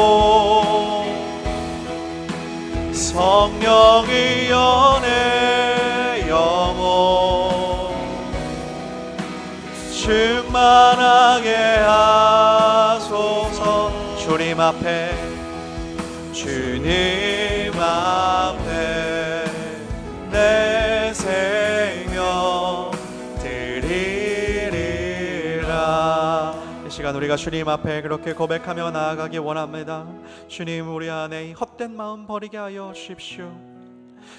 성령이여 내 영혼 충만하게 하소서. 주님 앞에 내 생명 드리리라. 이 시간 우리가 주님 앞에 그렇게 고백하며 나아가기 원합니다. 주님, 우리 안에 이 헛된 마음 버리게 하여 주십시오.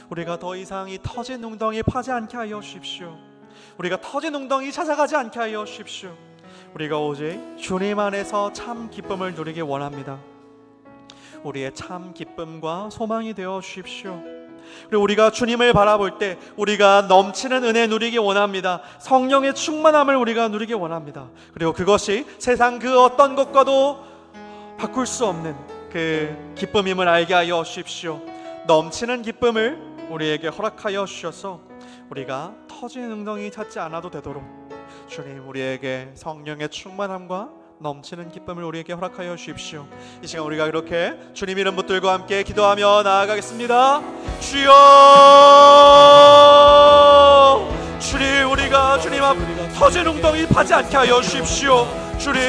우리가 더 이상 이 터진 웅덩이 파지 않게 하여 주십시오. 우리가 터진 웅덩이 찾아가지 않게 하여 주십시오. 우리가 오직 주님 안에서 참 기쁨을 누리기 원합니다. 우리의 참 기쁨과 소망이 되어 주십시오. 그리고 우리가 주님을 바라볼 때 우리가 넘치는 은혜 누리기 원합니다. 성령의 충만함을 우리가 누리기 원합니다. 그리고 그것이 세상 그 어떤 것과도 바꿀 수 없는 그 그 기쁨임을 알게 하여 주십시오. 넘치는 기쁨을 우리에게 허락하여 주셔서 우리가 터진 웅덩이 찾지 않아도 되도록 주님 우리에게 성령의 충만함과 넘치는 기쁨을 우리에게 허락하여 주십시오. 이 시간 우리가 그렇게 주님 이름 붙들고 함께 기도하며 나아가겠습니다. 주여, 주님 우리가 주님 앞 터진 웅덩이 파지 않게 하여 주십시오. 주님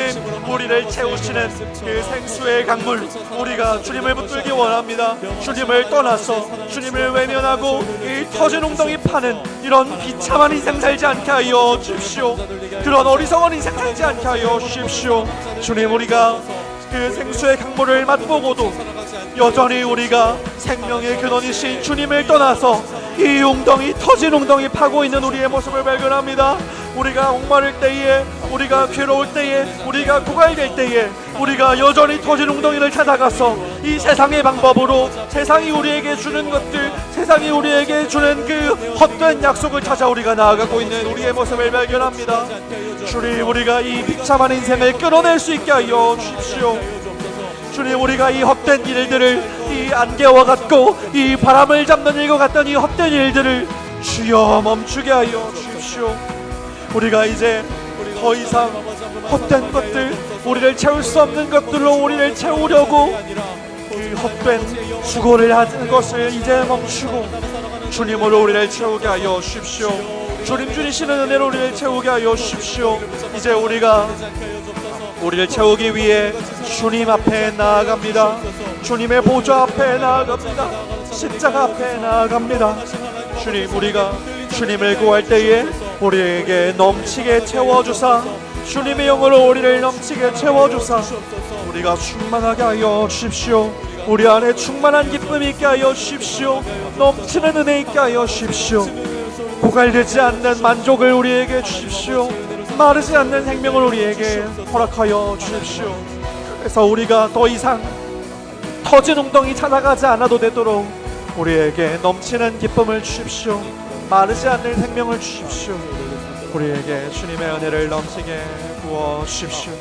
우리를 채우시는 그 생수의 강물, 우리가 주님을 붙들기 원합니다. 주님을 떠나서 주님을 외면하고 이 터진 웅덩이 파는 이런 비참한 인생 살지 않게 하여 주십시오. 그런 어리석은 인생 살지 않게 하여 주십시오. 주님 우리가 그 생수의 강물을 맛보고도 여전히 우리가 생명의 근원이신 주님을 떠나서 이 웅덩이 터진 웅덩이 파고 있는 우리의 모습을 발견합니다. 우리가 목마를 때에, 우리가 괴로울 때에, 우리가 고갈될 때에 우리가 여전히 터진 웅덩이를 찾아가서 이 세상의 방법으로 세상이 우리에게 주는 것들, 세상이 우리에게 주는 그 헛된 약속을 찾아 우리가 나아가고 있는 우리의 모습을 발견합니다. 주님 우리가 이 비참한 인생을 끊어낼 수 있게 하여 주십시오. 주님 우리가 이 헛된 일들을, 이 안개와 같고 이 바람을 잡는 일과 같던 이 헛된 일들을 주여 멈추게 하여 주십시오. 우리가 이제 더 이상 헛된 것들, 우리를 채울 수 없는 것들로 우리를 채우려고 그 헛된 수고를 하는 것을 이제 멈추고 주님으로 우리를 채우게 하여 주십시오. 주님 주시는 은혜로 우리를 채우게 하여 주십시오. 이제 우리가 우리를 채우기 위해 주님 앞에 나아갑니다. 주님의 보좌 앞에 나아갑니다. 십자가 앞에 나아갑니다. 주님 우리가 주님을 구할 때에 우리에게 넘치게 채워주사, 주님의 영으로 우리를 넘치게 채워주사 우리가 충만하게 하여 주십시오. 우리 안에 충만한 기쁨이 있게 하여 주십시오. 넘치는 은혜 있게 하여 주십시오. 고갈되지 않는 만족을 우리에게 주십시오. 마르지 않는 생명을 우리에게 허락하여 주십시오. 그래서 우리가 더 이상 터진 웅덩이 찾아가지 않아도 되도록 우리에게 넘치는 기쁨을 주십시오. 마르지 않는 생명을 주십시오. 우리에게 주님의 은혜를 넘치게 부어 주십시오.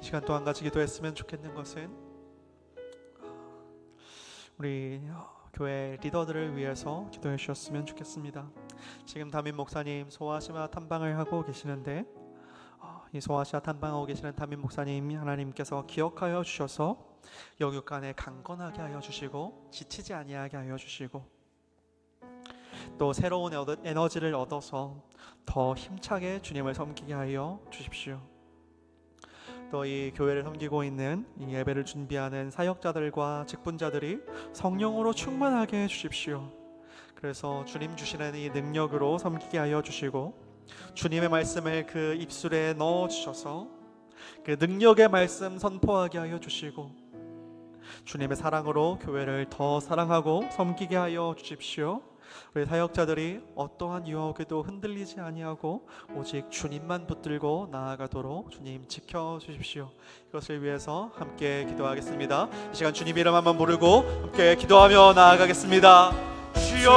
시간 또 한 가지 기도했으면 좋겠는 것은 우리 교회 리더들을 위해서 기도해 주셨으면 좋겠습니다. 지금 담임 목사님 소아시아 탐방을 하고 계시는데 이 소아시아 탐방하고 계시는 담임 목사님 하나님께서 기억하여 주셔서 영육간에 강건하게 하여 주시고 지치지 아니하게 하여 주시고 또 새로운 에너지를 얻어서 더 힘차게 주님을 섬기게 하여 주십시오. 또 이 교회를 섬기고 있는 이 예배를 준비하는 사역자들과 직분자들이 성령으로 충만하게 해주십시오. 그래서 주님 주시는 이 능력으로 섬기게 하여 주시고 주님의 말씀을 그 입술에 넣어주셔서 그 능력의 말씀 선포하게 하여 주시고 주님의 사랑으로 교회를 더 사랑하고 섬기게 하여 주십시오. 우리 사역자들이 어떠한 유혹에도 흔들리지 아니하고 오직 주님만 붙들고 나아가도록 주님 지켜주십시오. 이것을 위해서 함께 기도하겠습니다. 이 시간 주님 이름 한번 부르고 함께 기도하며 나아가겠습니다. 주여,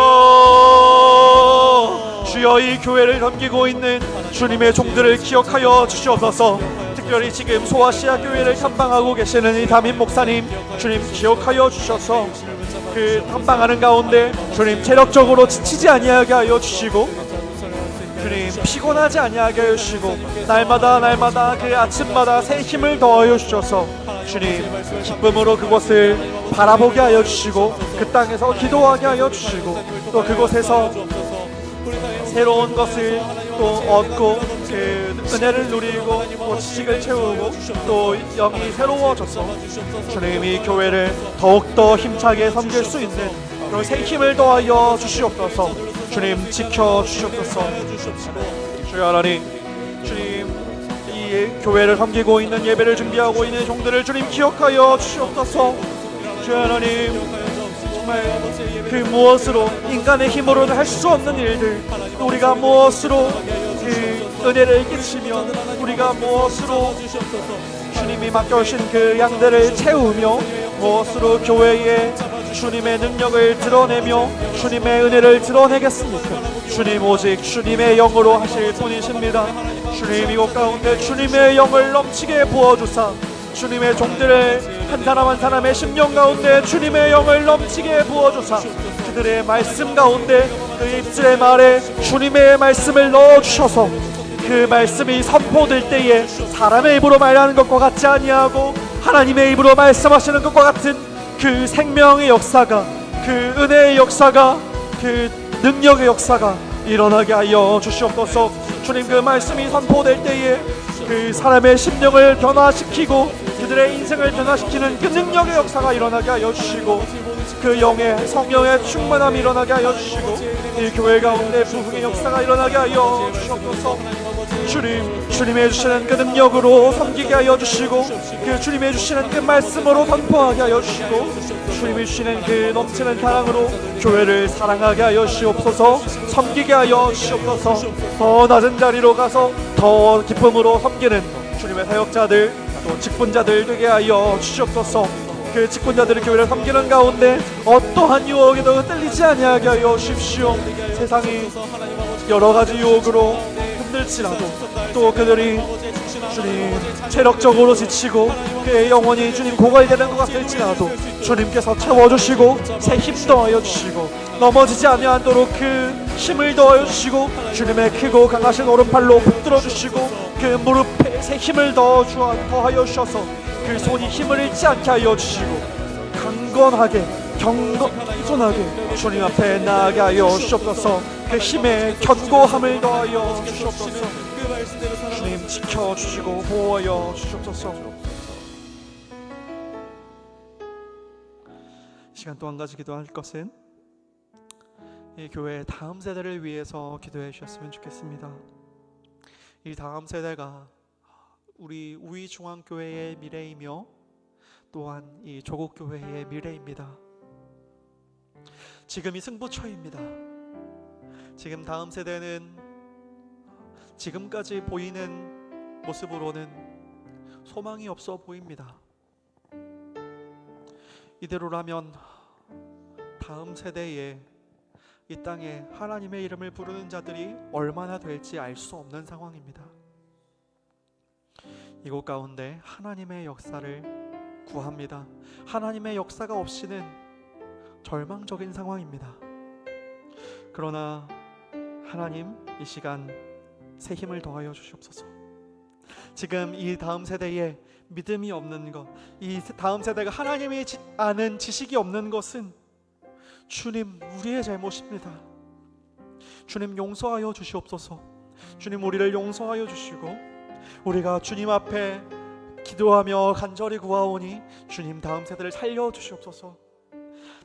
주여 이 교회를 섬기고 있는 주님의 종들을 기억하여 주시옵소서. 특별히 지금 소아시아 교회를 탐방하고 계시는 이 담임 목사님 주님 기억하여 주셔서 그 탐방하는 가운데 주님 체력적으로 지치지 아니하게 하여 주시고 주님 피곤하지 아니하게 하여 주시고 날마다 그 아침마다 새 힘을 더하여 주셔서 주님 기쁨으로 그곳을 바라보게 하여 주시고 그 땅에서 기도하게 하여 주시고 또 그곳에서 새로운 것을 또 얻고 그 은혜를 누리고 또 지식을 채우고 또 영이 새로워져서 주님 이 교회를 더욱더 힘차게 섬길 수 있는 그런 새 힘을 더하여 주시옵소서. 주님 지켜주시옵소서. 주여 하나님, 주님 이 교회를 섬기고 있는 예배를 준비하고 있는 종들을 주님 기억하여 주시옵소서. 주여 하나님, 정말 그 무엇으로 인간의 힘으로는 할 수 없는 일들, 우리가 무엇으로 그 은혜를 끼치며 우리가 무엇으로 주님이 맡겨주신 그 양들을 채우며 무엇으로 교회에 주님의 능력을 드러내며 주님의 은혜를 드러내겠습니까? 주님 오직 주님의 영으로 하실 분이십니다. 주님 이곳 가운데 주님의 영을 넘치게 부어주사 주님의 종들을 한 사람 한 사람의 심령 가운데 주님의 영을 넘치게 부어주사 그들의 말씀 가운데 그 입술의 말에 주님의 말씀을 넣어주셔서 그 말씀이 선포될 때에 사람의 입으로 말하는 것과 같지 아니하고 하나님의 입으로 말씀하시는 것과 같은 그 생명의 역사가, 그 은혜의 역사가, 그 능력의 역사가 일어나게 하여 주시옵소서. 주님 그 말씀이 선포될 때에 그 사람의 심령을 변화시키고 그들의 인생을 변화시키는 그 능력의 역사가 일어나게 하여 주시고 그 영의 성령의 충만함이 일어나게 하여 주시고 이 교회 가운데 부흥의 역사가 일어나게 하여 주시옵소서. 주님이 해주시는 그 능력으로 섬기게 하여 주시고 그 주님이 해주시는 그 말씀으로 선포하게 하여 주시고 주님이 주시는 그 넘치는 사랑으로 교회를 사랑하게 하여 주시옵소서. 섬기게 하여 주시옵소서. 더 낮은 자리로 가서 더 기쁨으로 섬기는 주님의 사역자들 또 직분자들 되게 하여 주시옵소서. 그 직분자들이 교회를 섬기는 가운데 어떠한 유혹에도 흔들리지 아니하게 하여 주십시오. 세상이 여러가지 유혹으로 흔들지라도 또 그들이 주님 체력적으로 지치고 그의 영혼이 주님 고갈되는 것 같을지라도 주님께서 채워주시고 새 힘 더하여 주시고 넘어지지 아니하도록 그 힘을 더하여 주시고 주님의 크고 강하신 오른팔로 붙들어 주시고 그 무릎에 새 힘을 더하여 주셔서 그 손이 힘을 잃지 않게 하여 주시고 강건하게 겸손하게 주님 앞에 나아가게 하여 주시옵소서. 그 힘에 견고함을 더하여 주시옵소서. 주님 지켜주시고 보호하여 주시옵소서. 시간 또 한 가지 기도할 것은 이 교회의 다음 세대를 위해서 기도해 주셨으면 좋겠습니다. 이 다음 세대가 우리 우이중앙교회의 미래이며 또한 이 조국교회의 미래입니다. 지금이 승부처입니다. 지금 다음 세대는 지금까지 보이는 모습으로는 소망이 없어 보입니다. 이대로라면 다음 세대에 이 땅에 하나님의 이름을 부르는 자들이 얼마나 될지 알 수 없는 상황입니다. 이곳 가운데 하나님의 역사를 구합니다. 하나님의 역사가 없이는 절망적인 상황입니다. 그러나 하나님 이 시간 새 힘을 더하여 주시옵소서. 지금 이 다음 세대에 믿음이 없는 것, 이 다음 세대가 하나님이 아는 지식이 없는 것은 주님 우리의 잘못입니다. 주님 용서하여 주시옵소서. 주님 우리를 용서하여 주시고 우리가 주님 앞에 기도하며 간절히 구하오니 주님 다음 세대를 살려주시옵소서.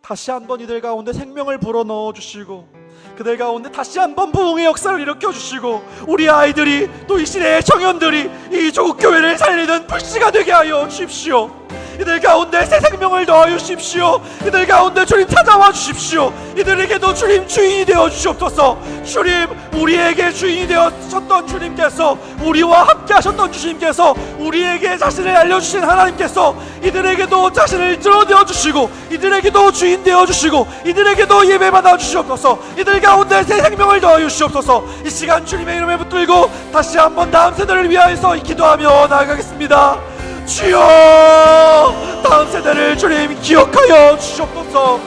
다시 한번 이들 가운데 생명을 불어넣어 주시고 그들 가운데 다시 한번 부흥의 역사를 일으켜 주시고 우리 아이들이 또 이 시대의 청년들이 이 조국교회를 살리는 불씨가 되게 하여 주십시오. 이들 가운데 새 생명을 더하여 주십시오. 이들 가운데 주님 찾아와 주십시오. 이들에게도 주님 주인이 되어 주시옵소서. 주님 우리에게 주인이 되었던 주님께서 우리와 함께 하셨던 주님께서 우리에게 자신을 알려주신 하나님께서 이들에게도 자신을 드러내어 주시고 이들에게도 주인 되어 주시고 이들에게도 예배받아 주시옵소서. 이들 가운데 새 생명을 더하여 주시옵소서. 이 시간 주님의 이름에 붙들고 다시 한번 다음 세대를 위하여서 기도하며 나아가겠습니다. 주여 다음 세대를 주님 기억하여 주시옵소서.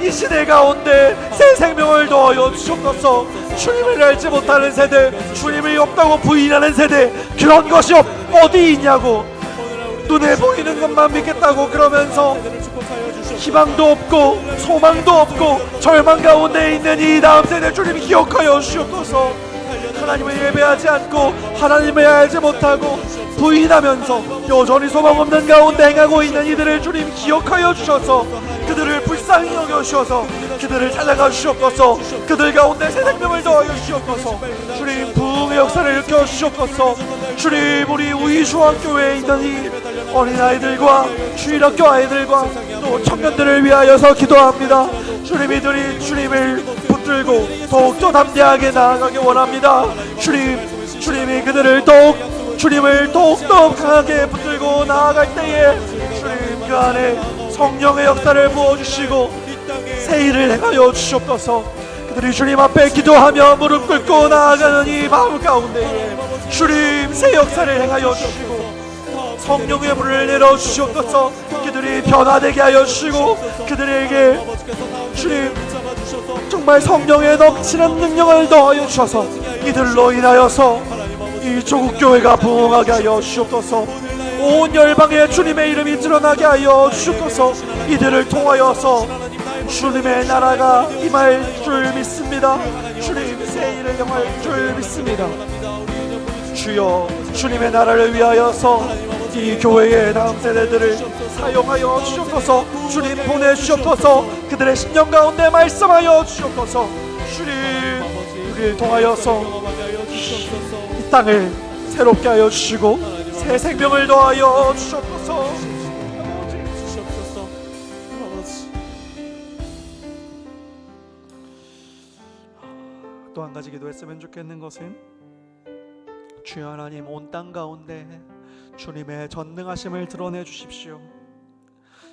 이 시대 가운데 새 생명을 더하여 주시옵소서. 주님을 알지 못하는 세대, 주님이 없다고 부인하는 세대, 그런 것이 어디 있냐고 눈에 보이는 것만 믿겠다고 그러면서 희망도 없고 소망도 없고 절망 가운데 있는 이 다음 세대 주님 기억하여 주시옵소서. 하나님을 예배하지 않고 하나님을 알지 못하고 부인하면서 여전히 소망 없는 가운데 행하고 있는 이들을 주님 기억하여 주셔서 그들을 불쌍히 여겨 주셔서 그들을 찾아가 주시옵소서. 그들 가운데 새 생명을 더하여 주시옵소서. 주님 부흥의 역사를 일으켜 주시옵소서. 주님 우리 우이중앙교회에 있는 이 어린아이들과 주일학교 아이들과 또 청년들을 위하여서 기도합니다. 주님 이들이 주님을 붙들고 더욱더 담대하게 나아가기 원합니다. 주님이 그들을 주님을 더욱더 강하게 붙들고 나아갈 때에 주님 그 안에 성령의 역사를 부어주시고 새 일을 행하여 주시옵소서. 그들이 주님 앞에 기도하며 무릎 꿇고 나아가는 이 마음 가운데에 주님 새 역사를 행하여 주시고 성령의 불을 내려 주시옵소서. 그들이 변화되게 하여 주시고 그들에게 주님 정말 성령의 넘치는 능력을 더하여 주셔서 이들로 인하여서 이 조국교회가 부흥하게 하여 주시옵소서. 온 열방에 주님의 이름이 드러나게 하여 주시옵소서. 이들을 통하여서 주님의 나라가 임할 줄 믿습니다. 주님 새 일을 행할 줄 믿습니다. 주여 주님의 나라를 위하여서 이 교회의 다음 세대들을 사용하여 주시옵소서. 주님 보내주시옵소서. 그들의 심령 가운데 말씀하여 주시옵소서. 주님 우리를 통하여서 이 땅을 새롭게 하여 주시고 새 생명을 더하여 주시옵소서. 또 한 가지 기도했으면 좋겠는 것은 주여 하나님 온 땅 가운데 주님의 전능하심을 드러내 주십시오.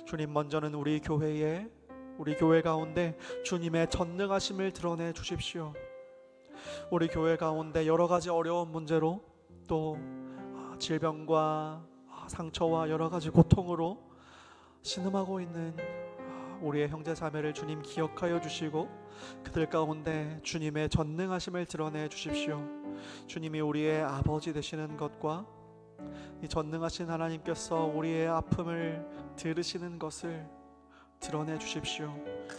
주님 먼저는 우리 교회 가운데 주님의 전능하심을 드러내 주십시오. 우리 교회 가운데 여러 가지 어려운 문제로 또 질병과 상처와 여러 가지 고통으로 신음하고 있는 우리의 형제 자매를 주님 기억하여 주시고 그들 가운데 주님의 전능하심을 드러내 주십시오. 주님이 우리의 아버지 되시는 것과 이 전능하신 하나님께서 우리의 아픔을 들으시는 것을 드러내 주십시오.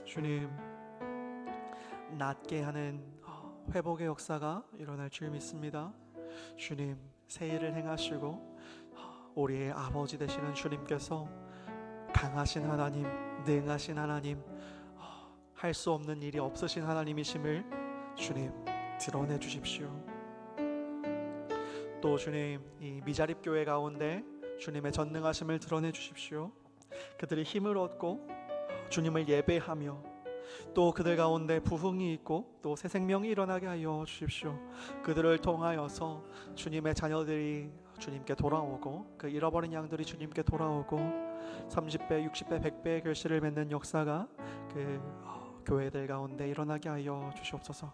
주님 낫게 하는 회복의 역사가 일어날 줄 믿습니다. 주님 새 일을 행하시고 우리의 아버지 되시는 주님께서 강하신 하나님, 능하신 하나님, 할 수 없는 일이 없으신 하나님이심을 주님 드러내 주십시오. 또 주님 이 미자립 교회 가운데 주님의 전능하심을 드러내 주십시오. 그들이 힘을 얻고 주님을 예배하며 또 그들 가운데 부흥이 있고 또 새 생명이 일어나게 하여 주십시오. 그들을 통하여서 주님의 자녀들이 주님께 돌아오고 그 잃어버린 양들이 주님께 돌아오고 30배, 60배, 100배의 결실을 맺는 역사가 그 교회들 가운데 일어나게 하여 주시옵소서.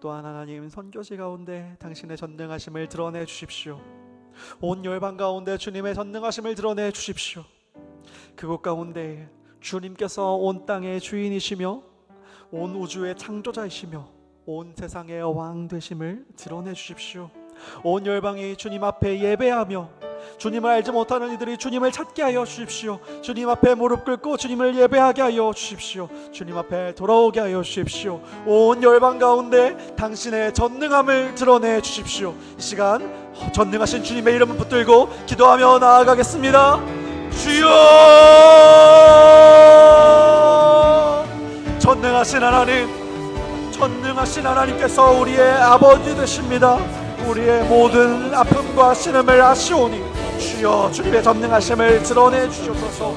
또한 하나님 선교지 가운데 당신의 전능하심을 드러내 주십시오. 온 열방 가운데 주님의 전능하심을 드러내 주십시오. 그곳 가운데 주님께서 온 땅의 주인이시며 온 우주의 창조자이시며 온 세상의 왕 되심을 드러내 주십시오. 온 열방이 주님 앞에 예배하며 주님을 알지 못하는 이들이 주님을 찾게 하여 주십시오. 주님 앞에 무릎 꿇고 주님을 예배하게 하여 주십시오. 주님 앞에 돌아오게 하여 주십시오. 온 열방 가운데 당신의 전능함을 드러내 주십시오. 이 시간 전능하신 주님의 이름을 붙들고 기도하며 나아가겠습니다. 주여 전능하신 하나님, 전능하신 하나님께서 우리의 아버지 되십니다. 우리의 모든 아픔과 신음을 아시오니 주여 주님의 전능하심을 드러내 주시옵소서.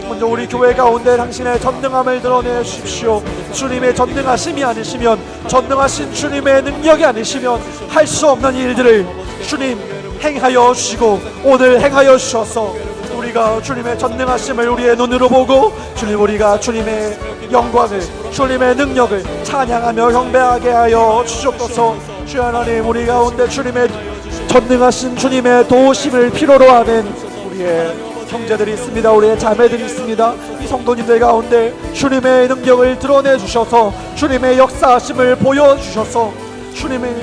먼저 우리 교회 가운데 당신의 전능함을 드러내 주십시오. 주님의 전능하심이 아니시면, 전능하신 주님의 능력이 아니시면 할 수 없는 일들을 주님 행하여 주시고 오늘 행하여 주셔서 우리가 주님의 전능하심을 우리의 눈으로 보고 주님 우리가 주님의 영광을, 주님의 능력을 찬양하며 경배하게 하여 주시옵소서. 주 하나님, 우리 가운데 주님의 전능하신 주님의 도우심을 필요로 하는 우리의 형제들이 있습니다. 우리의 자매들이 있습니다. 이 성도님들 가운데 주님의 능력을 드러내 주셔서 주님의 역사하심을 보여주셔서 주님의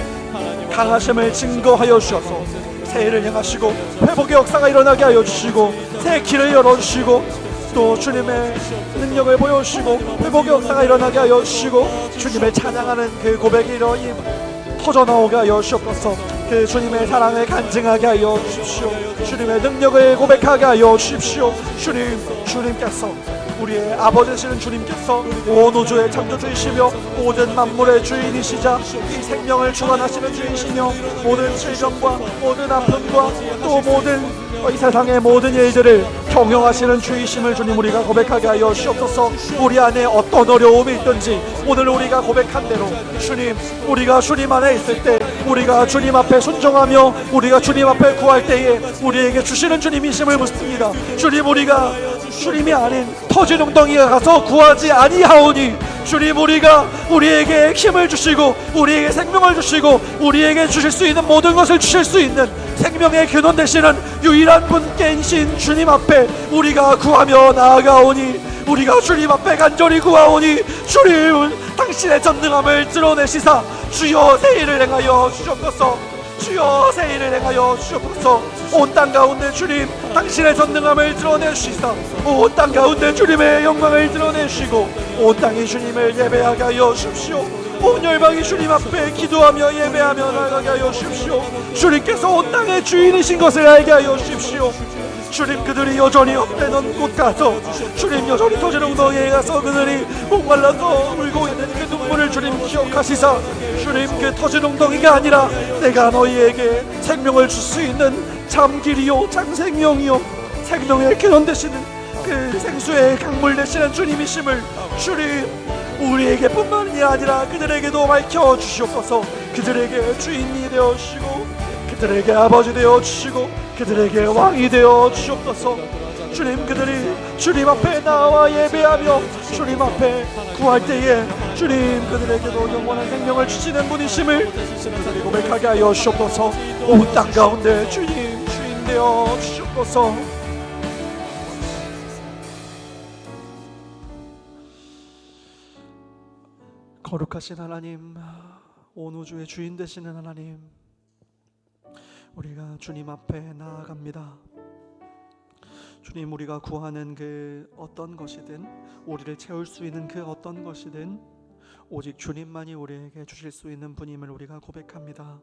강하심을 증거하여 주셔서 새 일을 행하시고 회복의 역사가 일어나게 하여 주시고 새 길을 열어주시고 또 주님의 능력을 보여주시고 회복의 역사가 일어나게 하여 주시고 주님을 찬양하는 그 고백이 일어이 터져나오게 하여 주옵소서. 그 주님의 사랑을 간증하게 하여 주십시오. 주님의 능력을 고백하게 하여 주십시오. 주님께서 우리의 아버지 되시는 주님께서 온 우주의 창조주이시며 모든 만물의 주인이시자 이 생명을 주관하시는 주이시며 모든 질병과 모든 아픔과 또 모든 이 세상의 모든 일들을 경영하시는 주이심을 주님 우리가 고백하게 하여 주옵소서. 우리 안에 어떤 어려움이 있든지 오늘 우리가 고백한 대로 주님, 우리가 주님 안에 있을 때 우리가 주님 앞에 순종하며 우리가 주님 앞에 구할 때에 우리에게 주시는 주님이심을 묻습니다. 주님, 우리가 주님이 아닌 터진 웅덩이에 가서 구하지 아니하오니 주님, 우리에게 힘을 주시고 우리에게 생명을 주시고 우리에게 주실 수 있는 모든 것을 주실 수 있는 생명의 근원 되시는 유일한 분께이신 주님 앞에 우리가 구하며 나아가오니, 우리가 주님 앞에 간절히 구하오니 주님, 당신의 전능함을 드러내시사 주여 세일을 행하여 주옵소서. 주여 세일을 행하여 주옵소서. 온 땅 가운데 주님, 당신의 전능함을 드러내주시사 온 땅 가운데 주님의 영광을 드러내주시고 온 땅이 주님을 예배하게 하여 주십시오. 온 열방이 주님 앞에 기도하며 예배하며 나아가게 하여 주십시오. 주님께서 온 땅의 주인이신 것을 알게 하여 주십시오. 주님, 그들이 여전히 헛되는 곳 가서, 주님 여전히 터진 웅덩이에 가서 그들이 목말라서 울고 있는 그 눈물을 주님 기억하시사, 주님, 그 터진 웅덩이가 아니라 내가 너희에게 생명을 줄 수 있는 참 길이요 참 생명이요 생명의 근원 되시는 그 생수의 강물 되시는 주님이심을 주님, 우리에게 뿐만이 아니라 그들에게도 밝혀 주시옵소서. 그들에게 주인이 되어 주시고 그들에게 아버지 되어 주시고 그들에게 왕이 되어 주옵소서. 주님, 그들이 주님 앞에 나와 예배하며 주님 앞에 구할 때에 주님, 그들에게도 영원한 생명을 주시는 분이심을 그들이 고백하게 하여 주옵소서. 온 땅 가운데 주님 주인 되어 주옵소서. 거룩하신 하나님, 온 우주의 주인 되시는 하나님, 우리가 주님 앞에 나아갑니다. 주님, 우리가 구하는 그 어떤 것이든, 우리를 채울 수 있는 그 어떤 것이든 오직 주님만이 우리에게 주실 수 있는 분임을 우리가 고백합니다.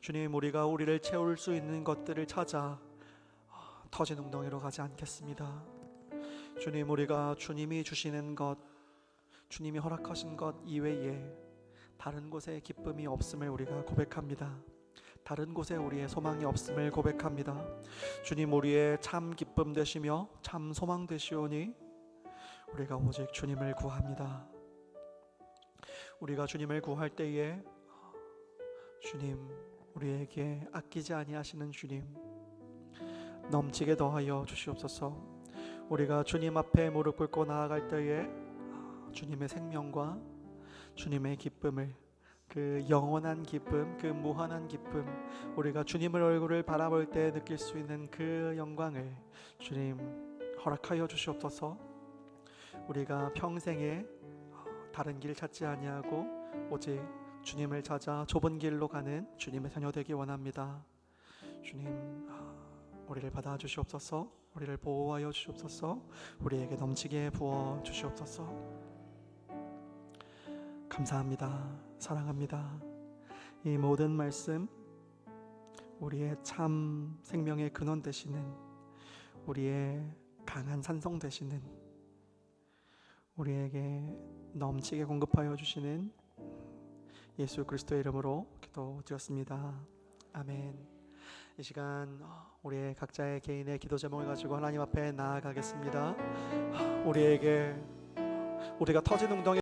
주님, 우리가 우리를 채울 수 있는 것들을 찾아 터진 웅덩이로 가지 않겠습니다. 주님, 우리가 주님이 주시는 것, 주님이 허락하신 것 이외에 다른 곳에 기쁨이 없음을 우리가 고백합니다. 다른 곳에 우리의 소망이 없음을 고백합니다. 주님, 우리의 참 기쁨 되시며 참 소망 되시오니 우리가 오직 주님을 구합니다. 우리가 주님을 구할 때에 주님, 우리에게 아끼지 아니하시는 주님, 넘치게 더하여 주시옵소서. 우리가 주님 앞에 무릎 꿇고 나아갈 때에 주님의 생명과 주님의 기쁨을, 그 영원한 기쁨, 그 무한한 기쁨, 우리가 주님의 얼굴을 바라볼 때 느낄 수 있는 그 영광을 주님 허락하여 주시옵소서. 우리가 평생에 다른 길 찾지 아니하고 오직 주님을 찾아 좁은 길로 가는 주님의 자녀 되기 원합니다. 주님, 우리를 받아 주시옵소서. 우리를 보호하여 주시옵소서. 우리에게 넘치게 부어 주시옵소서. 감사합니다. 사랑합니다. 이 모든 말씀, 우리의 참 생명의 근원 되시는, 우리의 강한 산성 되시는, 우리에게 넘치게 공급하여 주시는 예수 그리스도의 이름으로 기도드렸습니다. 아멘. 이 시간 우리의 각자의 개인의 기도 제목을 가지고 하나님 앞에 나아가겠습니다. 우리가 터진 웅덩이